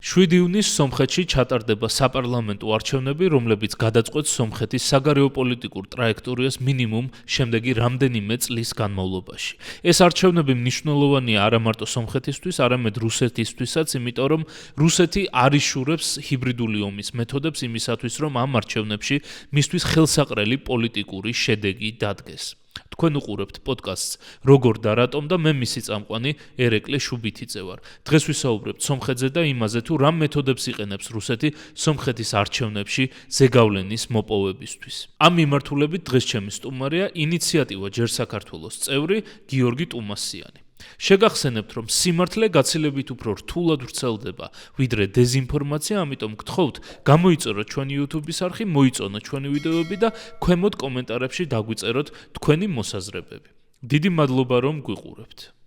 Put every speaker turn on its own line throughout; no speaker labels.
7 ივნისს სომხეთში ჩატარდება საპარლამენტო არჩევნები, რომლებიც გადაწყვეტს სომხეთის საგარეო პოლიტიკურ ტრაექტორიას მინიმუმ შემდეგი რამდენიმე წლის განმავლობაში. ეს არჩევნები მნიშვნელოვანია არა მარტო სომხეთისთვის, არამედ რუსეთისთვისაც, იმიტომ რომ რუსეთი არ იშურებს ჰიბრიდული ომის მეთოდებს იმისათვის, რომ ამ არჩევნებში მისთვის ხელსაყრელი პოლიტიკური შედეგი დადგეს. თქვენ უყურებთ პოდკასტს როგორ და რატომ და მე მისი წამყვანი ერეკლე შუბითიძე ვარ. დღეს ვისაუბრებთ სომხეთზე და იმაზე თუ რა მეთოდებს იყენებს რუსეთი სომხეთის არჩევნებში ზეგავლენის მოპოვებისთვის. ამ მიმართულებით დღეს ჩემი სტუმარია ინიციატივა ჯერ საქართველოს წევრი გიორგი ტუმასიანი. შეგახსენებთ, რომ სიმართლე გაცილებით უფრო რთულად ვრცელდება, ვიდრე დეზინფორმაცია, ამიტომ გთხოვთ, გამოიწეროთ ჩვენი YouTube-ის არხი, მოიწონოთ ჩვენი ვიდეოები და ქვემოთ კომენტარებში დაგვიწეროთ თქვენი მოსაზრებები. დიდი მადლობა, რომ გვიყურებთ.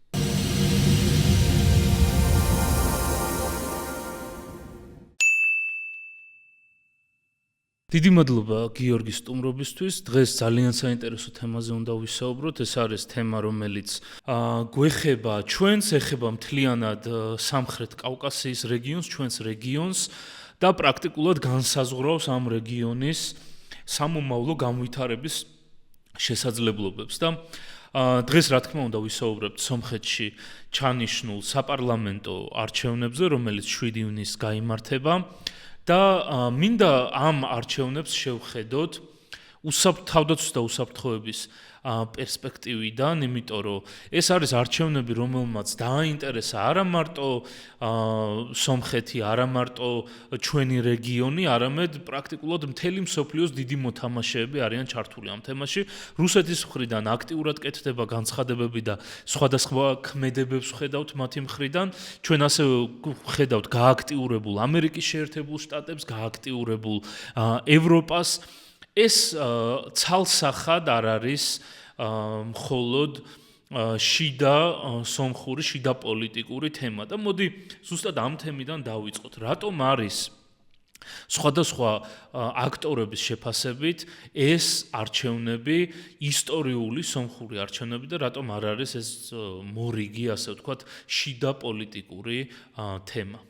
დიდი მადლობა გიორგის სტუმრობისთვის. დღეს ძალიან საინტერესო თემაზე უნდა ვისაუბროთ. ეს არის თემა, რომელიც გვეხება ჩვენს, ეხება მთლიანად სამხრეთ კავკასიის რეგიონს, ჩვენს რეგიონს და პრაქტიკულად განსაზღვრავს ამ რეგიონის სამომავლო განვითარების შესაძლებლობებს და დღეს რა თქმა უნდა ვისაუბრებთ სომხეთში ჩანიშნულ საპარლამენტო არჩევნებზე, რომელიც 7 ივნისს გაიმართება. და მინდა ამ არჩევნებს შევხედოთ თავდაცვის და უსაფრთხოების პერსპექტივიდან, იმიტომ რომ ეს არის არჩევნები, რომელმაც დააინტერესა არა მარტო სომხეთი, არა მარტო ჩვენი რეგიონი, არამედ პრაქტიკულად მთელი მსოფლიოს დიდი მოთამაშეები არიან ჩართული ამ თემაში. რუსეთის მხრიდან აქტიურად კეთდება განცხადებები და სხვადასხვა ქმედებებს ვხედავთ მათი მხრიდან. ჩვენ ასევე ვხედავთ გააქტიურებულ ამერიკის შეერთებულ შტატებს, გააქტიურებულ ევროპას. ეს ცალსახად არ არის მხოლოდ შიდა სომხური, შიდა პოლიტიკური თემა და მოდი ზუსტად ამ თემიდან დავიწყოთ. რატომ არის სხვადასხვა აქტორების შეფასებით ეს არჩევნები ისტორიული სომხური არჩევნები და რატომ არ არის ეს მორიგი, ასე ვთქვათ, შიდა პოლიტიკური თემა?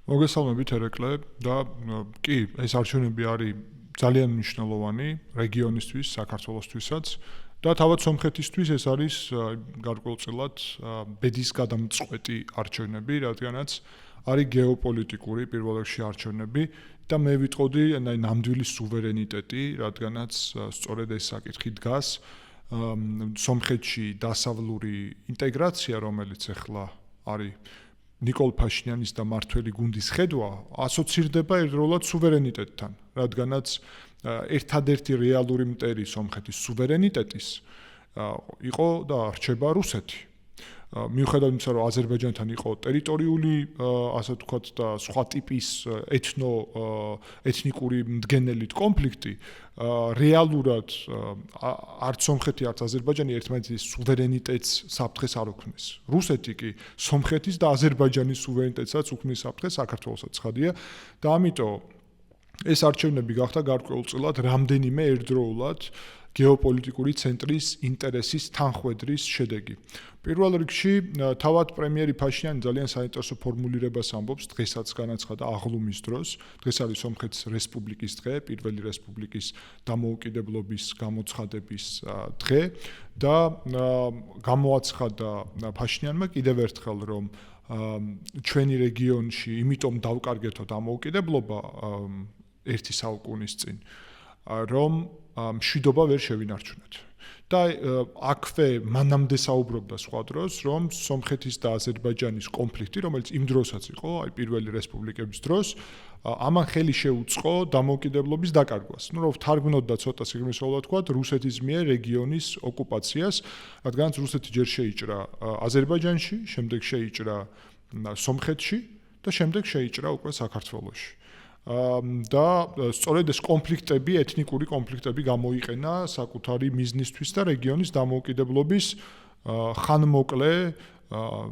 მოგესალმებით ერეკლე და კი, ეს არჩევნები არის ძალიან მნიშვნელოვანი რეგიონისთვის, საქართველოსთვისაც და თავად სომხეთისთვის ეს არის გარკვეულწილად ბედის გადამწყვეტი არჩევნები, რადგანაც არის გეოპოლიტიკური პირველ რიგში არჩევნები და მე ვიტყოდი ნამდვილი სუვერენიტეტი, რადგანაც სწორედ ეს საკითხი დგას სომხეთში დასავლური ინტეგრაცია, რომელიც ახლა არის ნიკოლ ფაშინიანის და მართველი გუნდის ხედვა ასოცირდება ერთდროულად სუვერენიტეტთან, რადგანაც ერთადერთი რეალური მტერი სომხეთის სუვერენიტეტის იყო და რჩება რუსეთი. მიუხედავად იმისა, რომ აზერბაიჯანთან იყო ტერიტორიული, ასე ვთქვათ, და სხვა ტიპის ეთნიკური მდგენელით კონფლიქტი, რეალურად არც სომხეთი, არც აზერბაიჯანი ერთმანეთის სუვერენიტეტს საფრთხეს არ უქმნის. რუსეთი კი სომხეთის და აზერბაიჯანის სუვერენიტეტსაც უქმნის საფრთხეს, საქართველოსაც ცხადია და ამიტომ ეს არჩევნები გახდა გარკვეულწილად რამდენიმე ერთდროულად გეოპოლიტიკური ცენტრის ინტერესის თანხვედრის შედეგი. პირველ რიგში თავად პრემიერი ფაშინიანი ძალიან საინტერესო ფორმულირებას ამბობს დღესაც განაცხადა აღლუმის დროს. დღეს არის სომხეთის რესპუბლიკის დღე, პირველი რესპუბლიკის დამოუკიდებლობის გამოცხადების დღე და გამოაცხადა ფაშინიანმა კიდევ ერთხელ, რომ ჩვენი რეგიონში იმიტომ დავკარგეთო დამოუკიდებლობა ერთი საუკუნის წინ, რომ მშვიდობა ვერ შევინარჩუნეთ. და აქვე მანამდე საუბრობდა სხვა დროს, რომ სომხეთის და აზერბაიჯანის კონფლიქტი, რომელიც იმ დროსაც იყო, აი პირველი რესპუბლიკების დროს, ამან ხელი შეუწყო დამოუკიდებლობის დაკარგვას. რომ ვთარგმნოთ და ცოტა სიგრძნისეულად ვთქვათ, რუსეთის მიერ რეგიონის ოკუპაციას, რადგანაც რუსეთი ჯერ შეიჭრა აზერბაიჯანში, შემდეგ შეიჭრა სომხეთში და შემდეგ შეიჭრა უკვე საქართველოში. და სწორედ ეს კონფლიქტები, ეთნიკური კონფლიქტები გამოიყენა საკუთარი მიზნისთვის და რეგიონის დამოუკიდებლობის ხანმოკლე,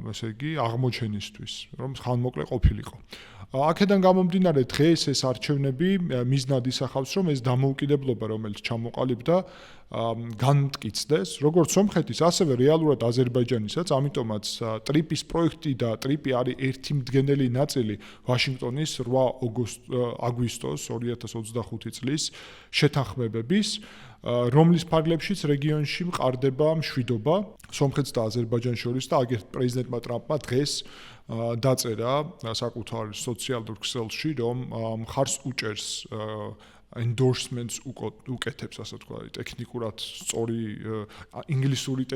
ესე იგი, აღმოჩენისთვის, რომ ხანმოკლე ყოფილიყო. აქედან გამომდინარე დღეს ეს არჩევნები მიზნად ისახავს, რომ ეს დამოუკიდებლობა, რომელიც ჩამოყალიბდა, განმტკიცდეს, როგორც სომხეთის, ასევე რეალურად აზერბაიჯანისაც, ამიტომაც ტრიპის პროექტი და ტრიპი არის ერთი მდგენელი ნაწილი ვაშინგტონის 8 აგვისტოს 2025 წლის შეთანხმებების, რომლის ფარგლებშიც რეგიონში მყარდება მშვიდობა სომხეთს და აზერბაიჯანს შორის და აგერ პრეზიდენტმა ტრამპმა დღეს დაწერა საკუთარ სოციალურ ქსელში, რომ მხარს უჭერს endorsements უკეთებს, ასე ვთქვათ, ტექნიკურად სწორი ინგლისური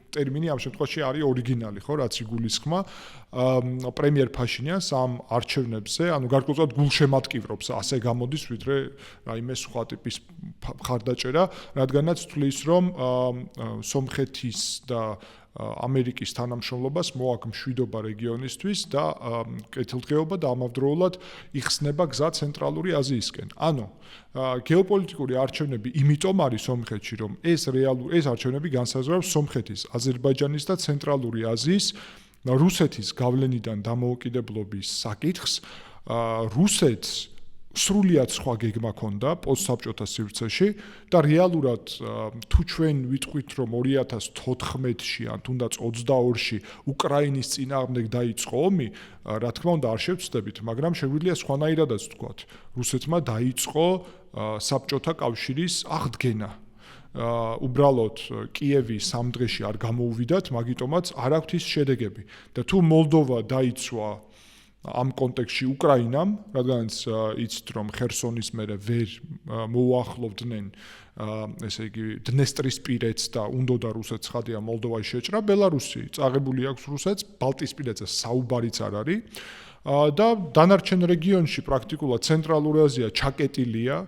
ტერმინი ამ შემთხვევაში არის ორიგინალი, ხო, რაც იგულისხმა პრემიერ ფაშინიანს ამ არჩევნებზე, ანუ გარკვეულწილად გულშემატკივრობს, ასე გამოდის, ვიდრე რაიმე სხვა ტიპის მხარდაჭერა, რადგანაც თვლის, რომ სომხეთის და ამერიკის თანამშრომლობას მოაქვს მშვიდობა რეგიონისთვის და კეთილდღეობა და ამავდროულად იხსნება გზა ცენტრალური აზიისკენ. ანუ გეოპოლიტიკური არჩევნები იმიტომ არის სომხეთში, რომ ეს არჩევნები განსაზღვრავს სომხეთის, აზერბაიჯანის და ცენტრალური აზიის რუსეთის გავლენიდან დამოუკიდებლობის საკითხს. რუსეთს სრულიად სხვა გეგმა ჰქონდა პოსტსაბჭოთა სივრცეში და რეალურად თუ ჩვენ ვიტყვით რომ 2014-ში ან თუნდაც 22-ში უკრაინის წინააღმდეგ დაიწყო ომი, რა თქმა უნდა არ შევცდებით, მაგრამ შეგვიძლია სხვანაირადაც ვთქვათ, რუსეთმა დაიწყო საბჭოთა კავშირის აღდგენა. უბრალოდ კიევი 3 დღეში არ გამოუვიდათ, მაგიტომაც არ აქვს ის შედეგები და თუ მოლდოვა დაიცვა ამ კონტექსტში უკრაინამ, რადგანაც იცით რომ ხერსონის მერე ვერ მოუახლოვდნენ ესე იგი დნესტრისპირეთს და უნდოდა რუსეთს ხადია მოლდოვაში შეჭრა, ბელარუსი წაღებული აქვს რუსეთს, ბალტიისპირეთზე საუბარიც არ არის და დანარჩენ რეგიონში პრაქტიკულად ცენტრალური აზია ჩაკეტილია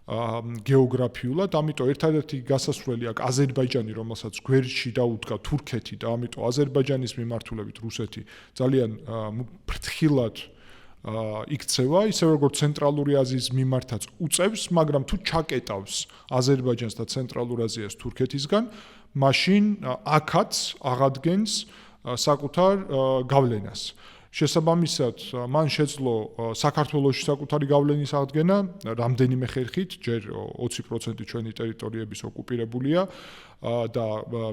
გეოგრაფიულად, ამიტომ ერთადერთი გასასვლელი აქვს აზერბაიჯანი, რომელსაც გვერდში დაუდგა თურქეთი და ამიტომ აზერბაიჯანის მიმართულებით რუსეთი ძალიან ფრთხილად იქცევა, ისე როგორც ცენტრალური აზიის მიმართაც უწევს, მაგრამ თუ ჩაკეტავს აზერბაიჯანს და ცენტრალურ აზიას თურქეთისგან, მაშინ აქაც აღადგენს საკუთარ გავლენას. შესაბამისად, მან შეძლო საქართველოში საკუთარი გავლენის აღდგენა, რამდენიმე ხერხით, ჯერ 20% ჩვენი ტერიტორიების ოკუპირებულია და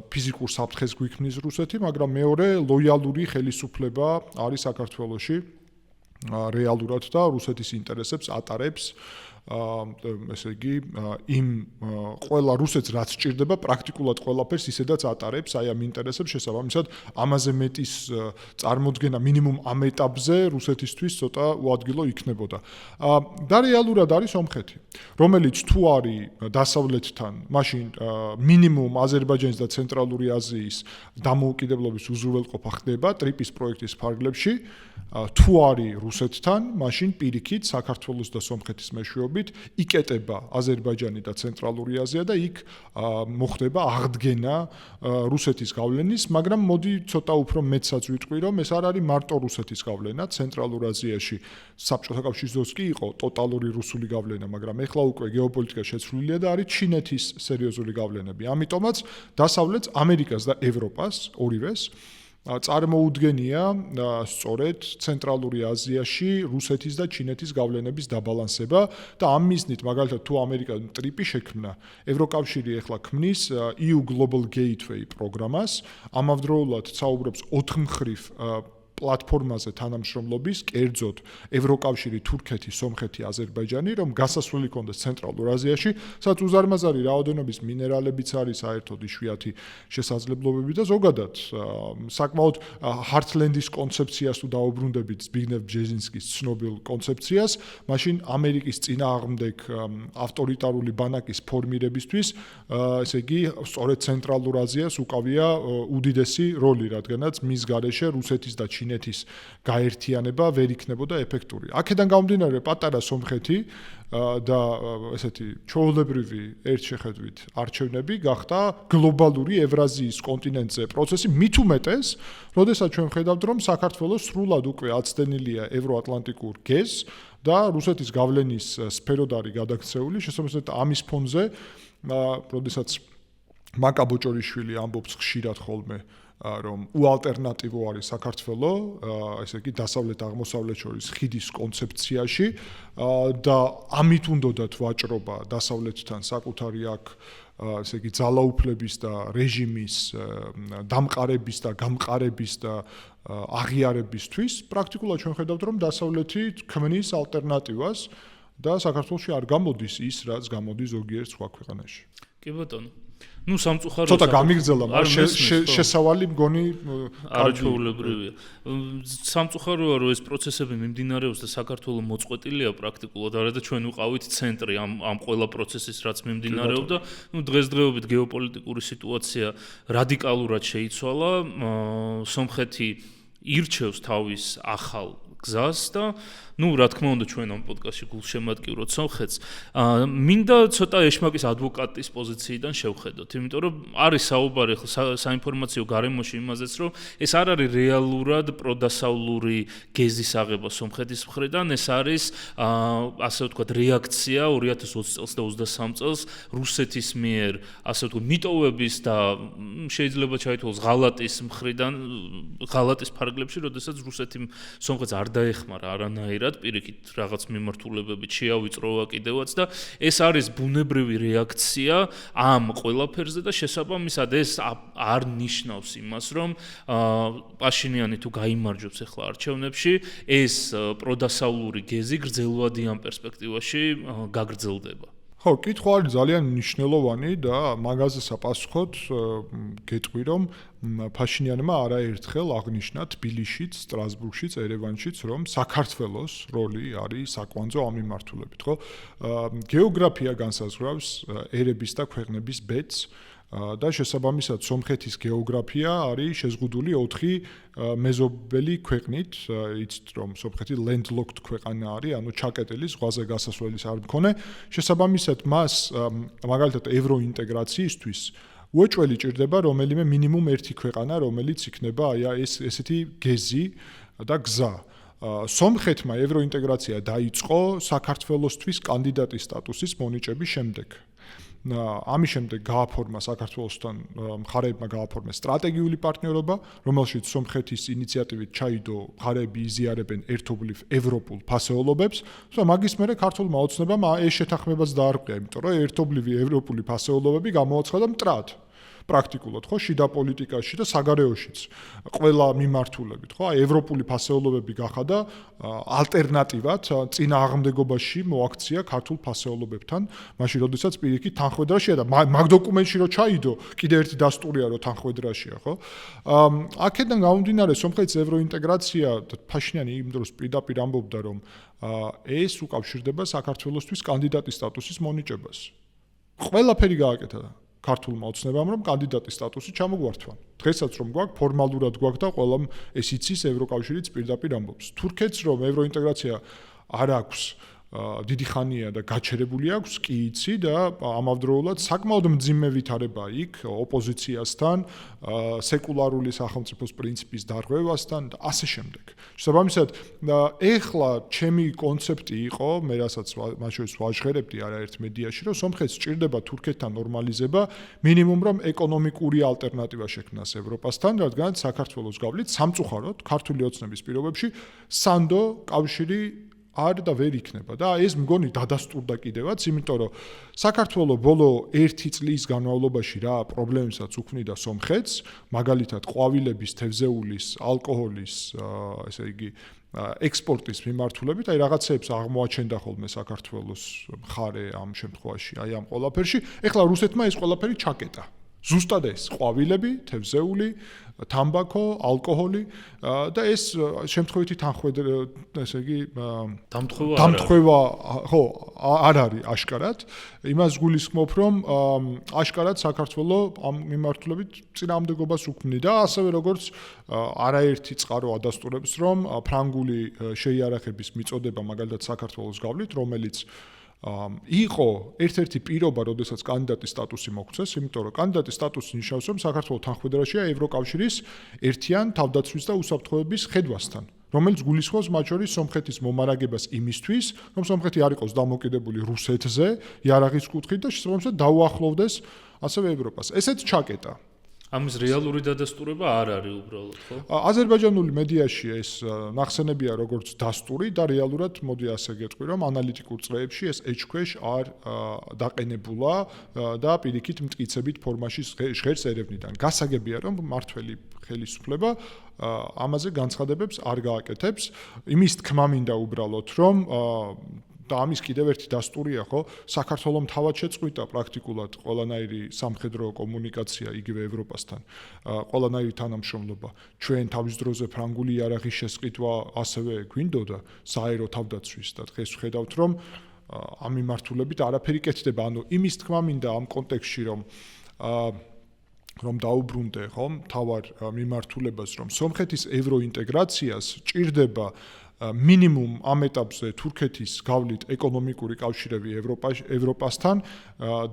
ფიზიკურ საფრთხეს გვიქმნის რუსეთი, მაგრამ მეორე ლოიალური ხელისუფლება არის საქართველოში რეალურად და რუსეთის ინტერესებს ატარებს ესე იგი იმ ყველა რუსეთს რაც სჭირდება პრაქტიკულად ყველაფერს ისედაც ატარებს აი ამ ინტერესებს შესაბამისად ამაზე მეტის წარმოდგენა მინიმუმ ამ ეტაპზე რუსეთისთვის ცოტა უადგილო იქნებოდა და რეალურად არის სომხეთი რომელიც თუ არის დასავლეთთან მაშინ მინიმუმ აზერბაიჯანის და ცენტრალური აზიის დამოუკიდებლობის უზრუნველყოფა ხდება ტრიპის პროექტის ფარგლებში თუ არის რუსეთთან მაშინ პირიქით საქართველოს და სომხეთის მეშვეობით იკეტება აზერბაიჯანი და ცენტრალური აზია და იქ მოხდება აღდგენა რუსეთის გავლენის, მაგრამ მოდი ცოტა უფრო მეცაც ვიტყვი, რომ ეს არ არის მარტო რუსეთის გავლენა, ცენტრალურ აზიაში საბჭოთა კავშირის დროს კი იყო ტოტალური რუსული გავლენა, მაგრამ ეხლა უკვე გეოპოლიტიკა შეცვლილია და არის ჩინეთის სერიოზული გავლენები. ამიტომაც დასავლეთს, ამერიკას და ევროპას ორივეს წარმოუდგენია სწორედ ცენტრალური აზიაში რუსეთის და ჩინეთის გავლენების დაბალანსება და ამ მიზნით მაგალითად თუ ამერიკამ ტრიპი შექმნა ევროკავშირი ეხლა ქმნის EU Global Gateway პროგრამას ამავდროულად საუბრობს 4 მხრივ პლატფორმაზე თანამშრომლობის, კერძოდ ევროკავშირი, თურქეთი, სომხეთი, აზერბაიჯანი, რომ გასასვლელი კონდეს ცენტრალურ აზიაში, სადაც უზარმაზარი რაოდენობის მინერალებიც არის საერთოდ იშვიათი შესაძლებლობები და ზოგადად საკმაოდ ჰარტლენდის კონცეფციას თუ დაუბრუნდებით ზბიგნევ ბჟეზინსკის ცნობილ კონცეფციას, მაშინ ამერიკის წინააღმდეგ ავტორიტარული ბანაკის ფორმირებისთვის, ესე იგი, სწორედ ცენტრალურ აზიას უკავია უდიდესი როლი, რადგანაც მის გარეშე რუსეთის და ჩინეთის გაერთიანება ვერ იქნებოდა ეფექტური. აქედან გამომდინარე პატარა სომხეთი და ესეთი ჩვეულებრივი ერთ შეხედვით არჩევნები გახდა გლობალური ევრაზიის კონტინენტზე პროცესი მით უმეტეს, როდესაც ჩვენ ვხედავთ რომ საქართველოს სრულად უკვე აცდენილია ევროატლანტიკურ გეზს და რუსეთის გავლენის სფეროდ არის გადაქცეული, შესაბამისად ამის ფონზე, როდესაც მაკა ბოჭორიშვილი ამბობს ხშირად ხოლმე რომ უალტერნატივო არის საქართველო, ესე იგი დასავლეთ აღმოსავლეთ შორის ხიდის კონცეფციაში და ამით უნდათ ვაჭრობა დასავლეთთან საკუთარი აქ ესე იგი ძალაუფლების და რეჟიმის დამყარების და გამყარების და აღიარებისთვის პრაქტიკულად ჩვენ ხედავთ რომ დასავლეთი ქმნის ალტერნატივას და საქართველოში არ გამოდის ის რაც გამოდის ზოგიერთ სხვა ქვეყანაში.
კი ბატონო. ნუ სამწუხაროდ
ცოტა გამიგრძელა, მაგრამ შესავალი მგონი
არაჩვეულებრივია. სამწუხაროა რომ ეს პროცესები მიმდინარეობს და საქართველოს მოწყვეტილია პრაქტიკულად, არადა ჩვენ ვიყავით ცენტრი ამ ყველა პროცესის რაც მიმდინარეობდა. ნუ დღესდღეობით გეოპოლიტიკური სიტუაცია რადიკალურად შეიცვალა. სომხეთი ირჩევს თავის ახალ გზას და ნუ რა თქმა უნდა ჩვენ ამ პოდკასტში გულშემატკივროთ სომხეთს. მინდა ცოტა ეშმაკის ადვოკატის პოზიციიდან შევხედოთ, იმიტომ რომ არის საუბარი საინფორმაციო გარემოში იმაზეც, რომ ეს არ არის რეალურად პროდასავლური გეზის აღება სომხეთის მხრიდან, ეს არის ასე ვთქვათ რეაქცია 2020 წელს და 23 წელს რუსეთის მიერ ასე ვთქვათ მიტოვების და შეიძლება ჩაითვალოს ღალატის მხრიდან, ღალატის ფარგლებში, როდესაც რუსეთი სომხეთს არ დაეხმარა არანაირად პირიქით რაღაც მიმართულებებით შეავიწროვა კიდევაც და ეს არის ბუნებრივი რეაქცია ამ ყველაფერზე და შესაბამისად ეს არ ნიშნავს იმას რომ პაშინიანი თუ გაიმარჯვებს ახლა არჩევნებში ეს პროდასავლური გეზი გრძელვადიან პერსპექტივაში გაგრძელდება.
ხო, კითხვა არის ძალიან მნიშვნელოვანი და მაგაზე საპასუხოდ გეტყვი რომ ფაშინიანმა არაერთხელ აღნიშნა თბილისშიც, სტრასბურგშიც, ერევანშიც, რომ საქართველოს როლი არის საკვანძო ამ მიმართულებით, ხო? გეოგრაფია განსაზღვრავს ერების და ქვეყნების ბედს და შესაბამისად სომხეთის გეოგრაფია არის შეზღუდული 4 მეზობელი ქვეყნით, იცით რომ სომხეთი landlocked ქვეყანა არის, ანუ ჩაკეტილი ზღვაზე გასასვლელის არ მქონე. შესაბამისად მას მაგალითად ევროინტეგრაციისთვის უეჭველი ჭირდება რომელიმე მინიმუმ ერთი ქვეყანა, რომელიც იქნება აი ესეთი გეზი და გზა. სომხეთმა ევროინტეგრაცია დაიწყო საქართველოსთვის კანდიდატის სტატუსის მონიჭების შემდეგ. ამის შემდეგ გააფორმა საქართველოსთან მხარეებმა გააფორმეს სტრატეგიული პარტნიორობა, რომელშიც სომხეთის ინიციატივით ჩაიდო მხარეები იზიარებენ ერთობლივ ევროპულ ფასეულობებს, და მაგის მერე ქართულმა ოცნებამ ეს შეთანხმებაც დაარღვია, იმიტომ რომ ერთობლივი ევროპული ფასეულობები გამოაცხადა მტრად. პრაქტიკულად, ხო, შიდა პოლიტიკაში და საგარეოშიც ყველა მიმართულებით, ხო, ევროპული ფასეულობები გახადა ალტერნატივად წინა აღმდეგობაში მოაქცია ქართულ ფასეულობებთან, მაშინ როდესაც პირიქით თანხმედრაშია და მაგ დოკუმენტში რო ჩაიდო, კიდე ერთი დასტურია რომ თანხმედრაშია, ხო? აქედან გამომდინარე სომხეთის ევროინტეგრაცია ფაშინიანი იმ დროს პირდაპირ ამბობდა რომ ეს უკავშირდება საქართველოსთვის კანდიდატის სტატუსის მონიჭებას. ყველაფერი გააკეთა ქართულმა ოცნებამ რომ კანდიდატის სტატუსი ჩამოგვართვან. დღესაც რომ გვაქვს ფორმალურად გვაქვს და ყველამ ეს იცის ევროკავშირიც პირდაპირ ამბობს. თურქეთს რომ ევროინტეგრაცია არ აქვს დიდი ხანია და გაჩერებული აქვს კი იცი და ამავდროულად საკმაოდ მძიმე ვითარება იქ ოპოზიციასთან, სეკულარული სახელმწიფოს პრინციპის დარღვევასთან და ასე შემდეგ. შესაბამისად, ეხლა ჩემი კონცეფტი იყო, მე რასაც მათ შორის ვაჟღერებდი არაერთ მედიაში, რომ სომხეთს სჭირდება თურქეთთან ნორმალიზება, მინიმუმ რომ ეკონომიკური ალტერნატივა შექმნას ევროპასთან, რადგან საქართველოს გავლით სამწუხაროდ ქართული ოცნების პირობებში სანდო კავშირი არ და ვერ იქნება და ეს მგონი დადასტურდა კიდევაც, იმიტომ რომ საქართველოს ბოლო 1 წლის განმავლობაში რა პრობლემებსაც უქმნიდა სომხეთს, მაგალითად ყვავილების, თევზეულის, ალკოჰოლის, ესე იგი ექსპორტის მიმართულებით, აი რაღაცეებს აღმოაჩენდა ხოლმე საქართველოს მხარე ამ შემთხვევაში, აი ამ ყველაფერში. ეხლა რუსეთმა ეს ყველაფერი ჩაკეტა. ზუსტად ეს ყვავილები, თევზეული, თამბაქო, ალკოჰოლი და ეს შემთხვევითი ესე იგი დამთხევა ხო არ არის აშკარად. იმას გულისხმობ რომ აშკარად საქართველოს ამ მიმართულებით წინააღმდეგობას უქმნიდა, ასევე როგორც არაერთი წყარო ადასტურებს რომ ფრანგული შეიარაღების მიწოდება მაგალითად საქართველოს გავლით, რომელიც იყო ერთ-ერთი პირობა, როდესაც კანდიდატის სტატუსი მოგვცეს, იმიტომ რომ კანდიდატის სტატუსი ნიშნავს, რომ საქართველოს თანხმედრაშია ევროკავშირის ერთიან თავდაცვის და უსაფრთხოების ხედვასთან, რომელიც გულისხმობს მათ შორის სომხეთის მომარაგებას იმისთვის, რომ სომხეთი არ იყოს დამოკიდებული რუსეთზე, იარაღის კუთხით და შესაბამისად დაუახლოვდეს ასევე ევროპას. ესეც ჩაკეტა.
ამის რეალური დადასტურება არ არის უბრალოდ, ხო?
აზერბაიჯანული მედიაში ეს ნახსენებია როგორც დასტური და რეალურად მოდი ასე გეტყვი, რომ ანალიტიკურ წრეებში ეს ეჭქვეშ არ დაყენებულა და პირიქით მტკიცებით ფორმაში ჟღერს ერევნიდან. გასაგებია, რომ მართველი ხელისუფლება ამაზე განცხადებებს არ გააკეთებს. იმის თქმა მინდა უბრალოდ, რომ და ამის კიდევ ერთი დასტურია, ხო, საქართველოს თავად შეწყვიტა პრაქტიკულად ყველანაირი სამხედრო კომუნიკაცია იგივე ევროპასთან, ყველანაირი თანამშრომლობა. ჩვენ თავის დროზე ფრანგული იარაღის შესყიდვა ასევე გვინდოდა საერო თავდაცვის და დღეს ვხედავთ, რომ ამ მიმართულებით არაფერი კეთდება. ანუ იმის თქმა მინდა ამ კონტექსტში, რომ დაუბრუნდე, ხო, თავარ მიმართულებას, რომ სომხეთის ევროინტეგრაციას ჭირდება მინიმუმ ამ ეტაპზე თურქეთის გავლით ეკონომიკური კავშირები ევროპასთან,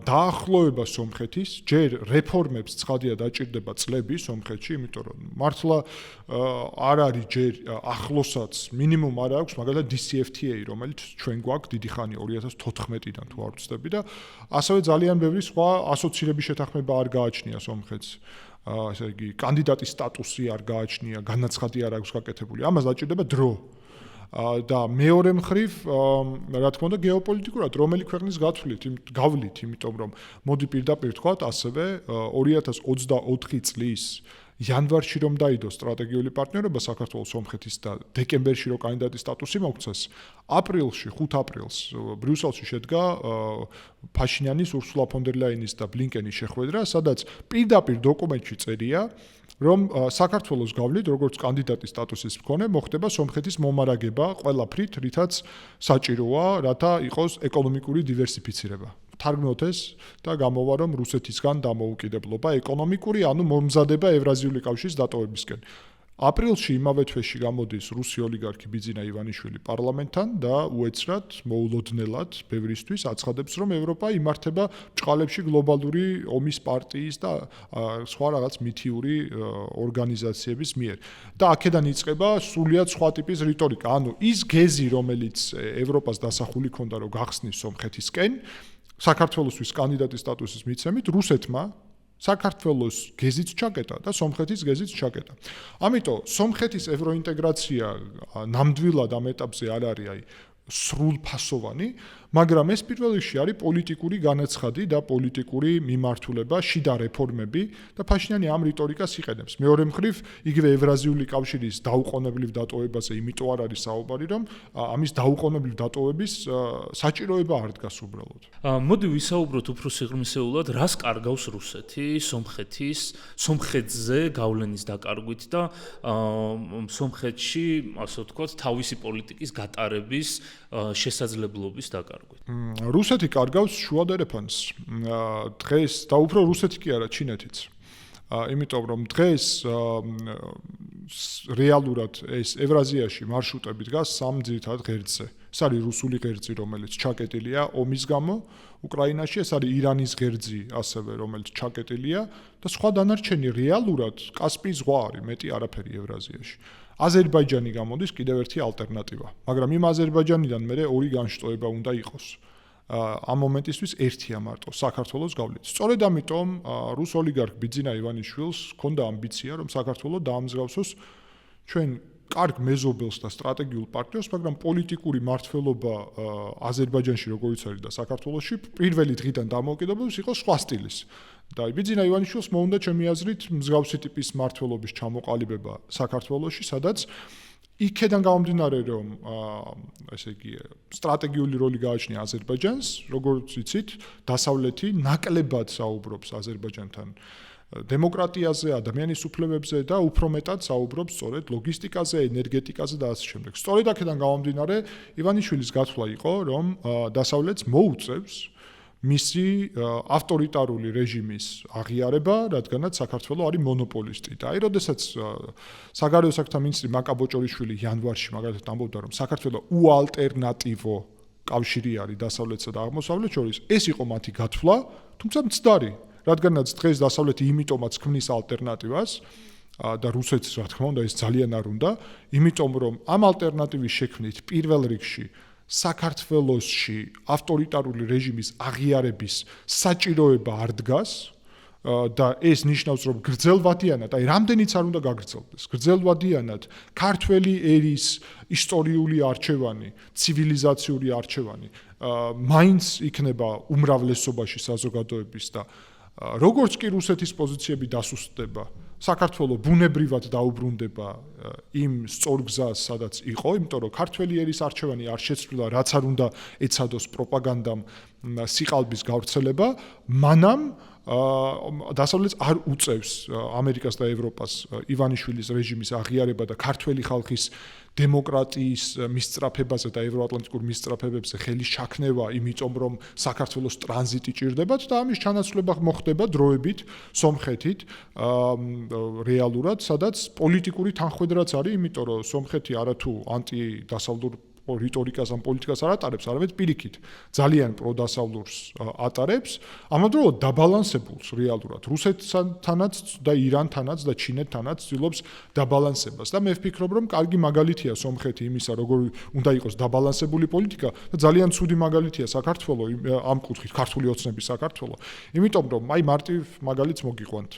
დაახლოება სომხეთის, ჯერ რეფორმებს ცხადია დაჭირდება წლები სომხეთში, იმიტომ რომ მართლა არ არის ჯერ ახლოსაც მინიმუმ არ აქვს, მაგალითად DCFTA, რომელიც ჩვენ გვაქვს დიდი ხანი 2014-დან თუ არ ვცდები და ასევე ძალიან ბევრი სხვა ასოცირების შეთანხმება არ გააჩნია სომხეთს. ესე იგი, კანდიდატის სტატუსი არ გააჩნია, განაცხადი არ აქვს გაკეთებული. ამას დაჭირდება დრო. და მეორე მხრივ, რა თქმა უნდა, გეოპოლიტიკურად რომელი ქვეყნის გავლით, იმიტომ რომ მოდი პირდაპირ თქვათ, ასევე 2024 წლის იანვარში რომ დაიდო სტრატეგიული პარტნიორობა საქართველოს სომხეთის და დეკემბერში რო კანდიდატის სტატუსი მოგვცეს, აპრილში 5 აპრილს ბრიუსელში შედგა ფაშინიანის, ურსულა ფონ დერ ლაინის და ბლინკენის შეხვედრა, სადაც პირდაპირ დოკუმენტში წერია, რომ საქართველოს გავლით, როგორც კანდიდატის სტატუსის მქონე, მოხდება სომხეთის მომარაგება ყველაფრით, რითაც საჭიროა, რათა იყოს ეკონომიკური დივერსიფიცირება. თარგმნოთ ეს და გამოვა, რომ რუსეთისგან დამოუკიდებლობა ეკონომიკური, ანუ მომზადება ევრაზიული კავშირის დატოვებისკენ. აპრილში იმავე თვეში გამოდის რუსი ოლიგარქი ბიძინა ივანიშვილი პარლამენტთან და უეცრად, მოულოდნელად ბევრისთვის აცხადებს, რომ ევროპა იმართება ბჭყალებში გლობალური ომის პარტიის და სხვა რაღაც მითიური ორგანიზაციების მიერ. და აქედან იწყება სრულიად სხვა ტიპის რიტორიკა. ანუ ის გეზი, რომელიც ევროპას დასახული ქონდა, რომ გახსნის სომხეთისკენ, საქართველოსთვის კანდიდატის სტატუსის მიცემით, რუსეთმა საქართველოს გეზიც ჩაკეტა და სომხეთის გეზიც ჩაკეტა. ამიტომ სომხეთის ევროინტეგრაცია ნამდვილად ამ ეტაპზე არ არის სრულფასოვანი, მაგრამ ეს პირველ რიგში არის პოლიტიკური განაცხადი და პოლიტიკური მიმართულება, შიდა რეფორმები და ფაშინიანი ამ რიტორიკას იყენებს. მეორე მხრივ, იგივე ევრაზიული კავშირის დაუყოვნებლივ დატოვებაზე იმიტომ არ არის საუბარი, რომ ამის დაუყოვნებლივ დატოვების საჭიროება არ დგას უბრალოდ.
მოდი ვისაუბროთ უფრო სიღრმისეულად, რას კარგავს რუსეთი სომხეთზე გავლენის დაკარგვით და სომხეთში, ასე ვთქვათ, თავისი პოლიტიკის გატარების შესაძლებლობის დაკარგვით.
რუსეთი კარგავს შუა დერეფანს. დღეს და უფრო რუსეთი კი არა, ჩინეთიც. იმიტომ რომ დღეს რეალურად ეს ევრაზიაში მარშრუტები დგას სამ ძირითად ღერძზე. ეს არის რუსული ღერძი, რომელიც ჩაკეტილია ომის გამო უკრაინაში, ეს არის ირანის ღერძი, ასევე რომელიც ჩაკეტილია და სხვა დანარჩენი რეალურად კასპიის ზღვა არის, მეტი არაფერი ევრაზიაში. აზერბაიჯანი გამოდის კიდევ ერთი ალტერნატივა, მაგრამ იმ აზერბაიჯანიდან მერე ორი განშტოება უნდა იყოს. ამ მომენტისთვის ერთია მარტო საქართველოს გავლით. სწორედ ამიტომ რუს ოლიგარქ ბიძინა ივანიშვილს ჰქონდა ამბიცია, რომ საქართველოს დაამსგავსოს ჩვენ კარგ მეზობელს და სტრატეგიულ პარტნიორს, მაგრამ პოლიტიკური მართლობა აზერბაიჯანში როგორიც არის და საქართველოში პირველი დღიდან დამოუკიდებლობის იყო სხვა სტილის. და ბიძინა ივანიშვილს მოუნდა ჩემი აზრით მსგავსი ტიპის მართლობის ჩამოყალიბება საქართველოში, სადაც იქედან გამომდინარე, რომ ესე იგი სტრატეგიული როლი გააჩნია აზერბაიჯანს, როგორც იცით, დასავლეთი ნაკლებად საუბრობს აზერბაიჯანთან დემოკრატიაზე, ადამიანის უფლებებზე და უფრო მეტად საუბრობს სწორედ ლოგისტიკაზე, ენერგეტიკაზე და ასე შემდეგ. სწორედ აქედან გამომდინარე, ივანიშვილის გათვლა იყო, რომ დასავლეთს მოუწევს მისი ავტორიტარული რეჟიმის აღიარება, რადგანაც საქართველოს არის მონოპოლისტი. და აი, როდესაც საგარეო საქმეთა მინისტრი მაკა ბოჭორიშვილი იანვარში მაგალითად ამბობდა, რომ საქართველოს უალტერნატივო კავშირი არის დასავლეთსა და აღმოსავლეთს შორის, ეს იყო მათი გათვლა, თუმცა მცდარი, რადგანაც დღეს დასავლეთი იმიტომაც ქმნის ალტერნატივას და რუსეთს, რა თქმა უნდა, ეს ძალიან არ უნდა, იმიტომ რომ ამ ალტერნატივის შექმნით პირველ რიგში საქართველოსში ავტორიტარული რეჟიმის აღიარების საჭიროება არ დგას, და ეს ნიშნავს რომ გრძელვადიანად, აი რამდენიც არ უნდა გაგრძელდეს, გრძელვადიანად ქართველი ერის ისტორიული არჩევანი, ცივილიზაციური არჩევანი მაინც იქნება უმრავლესობაში საზოგადოების და როგორც კი რუსეთის პოზიციები დასუსტდება, საქართველოს ბუნებრივად დაუბრუნდება იმ სწორ გზას, სადაც იყო, იმიტომ რომ ქართველი ერის არჩევანი არ შეცვლილა, რაც არ უნდა ეცადოს პროპაგანდამ სიყალბის გავრცელება, მანამ დასავლეთს არ უწევს ამერიკას და ევროპას ივანიშვილის რეჟიმის აღიარება და ქართველი ხალხის დემოკრატიის მისწრაფებაზე და ევროატლანტიკურ მისწრაფებებზე ხელის ჩაქნევა, იმიტომ რომ საქართველოს ტრანზიტი ჭირდებათ და ამის ჩანაცვლება მოხდება დროებით სომხეთით რეალურად, სადაც პოლიტიკური თანხმედრაც არის, იმიტომ რომ სომხეთი არათუ ანტიდასავლურ რიტორიკას ან პოლიტიკას არ ატარებს, არამედ პირიქით ძალიან პროდასავლურს ატარებს, ამავდროულად დაბალანსებულს რეალურად რუსეთთანაც და ირანთანაც და ჩინეთთანაც ცდილობს დაბალანსებას და მე ვფიქრობ, რომ კარგი მაგალითია სომხეთი იმისა, როგორ უნდა იყოს დაბალანსებული პოლიტიკა და ძალიან ცუდი მაგალითია საქართველო ამ კუთხით, ქართული ოცნების საქართველო, იმიტომ რომ აი მარტივ მაგალითს მოგიყვანთ.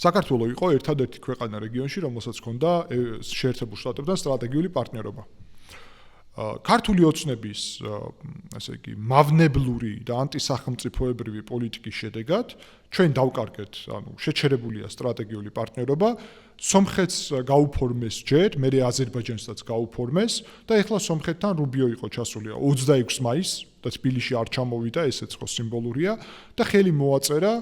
საქართველო იყო ერთადერთი ქვეყანა რეგიონში, რომელსაც ჰქონდა შეერთებულ შტატებთან სტრატეგიული პარტნიორობა. ქართული ოცნების, ასე იგი, მავნებლური და ანტისახელმწიფოებრივი პოლიტიკის შედეგად ჩვენ დავკარგეთ, ანუ შეჩერებულია სტრატეგიული პარტნიორობა, სომხეთს გაუფორმეს ჯერ, მერე აზერბაიჯანსაც გაუფორმეს და ეხლა სომხეთთან რუბიო იყო ჩასული 26 მაისს და თბილისში არ ჩამოვიდა, ესეც ხო სიმბოლურია და ხელი მოაწერა,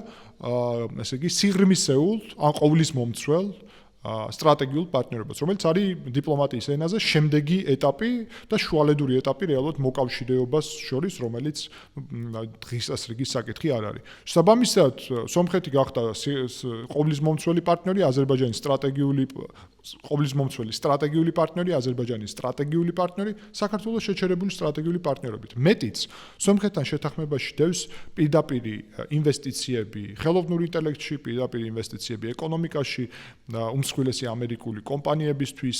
ასე იგი, სიღრმისეულ ან ყოვლის მომცველ სტრატეგიულ პარტნიორობას, რომელიც არის დიპლომატიის ენაზე შემდეგი ეტაპი და შუალედური ეტაპი რეალურად მოკავშირეობას შორის, რომელიც დღისას რიგის საკითხი არ არის. შესაბამისად, სომხეთი გახდა ყოვლისმომცველი პარტნიორი, აზერბაიჯანის სტრატეგიული პარტნიორი, აზერბაიჯანის სტრატეგიული პარტნიორი, საქართველოს შეჩერებული სტრატეგიული პარტნიორობით. მეტიც, სომხეთთან შეთანხმებაში დევს პირდაპირი ინვესტიციები ხელოვნურ ინტელექტში, პირდაპირი ინვესტიციები ეკონომიკაში, უმსხვილესი ამერიკული კომპანიებისთვის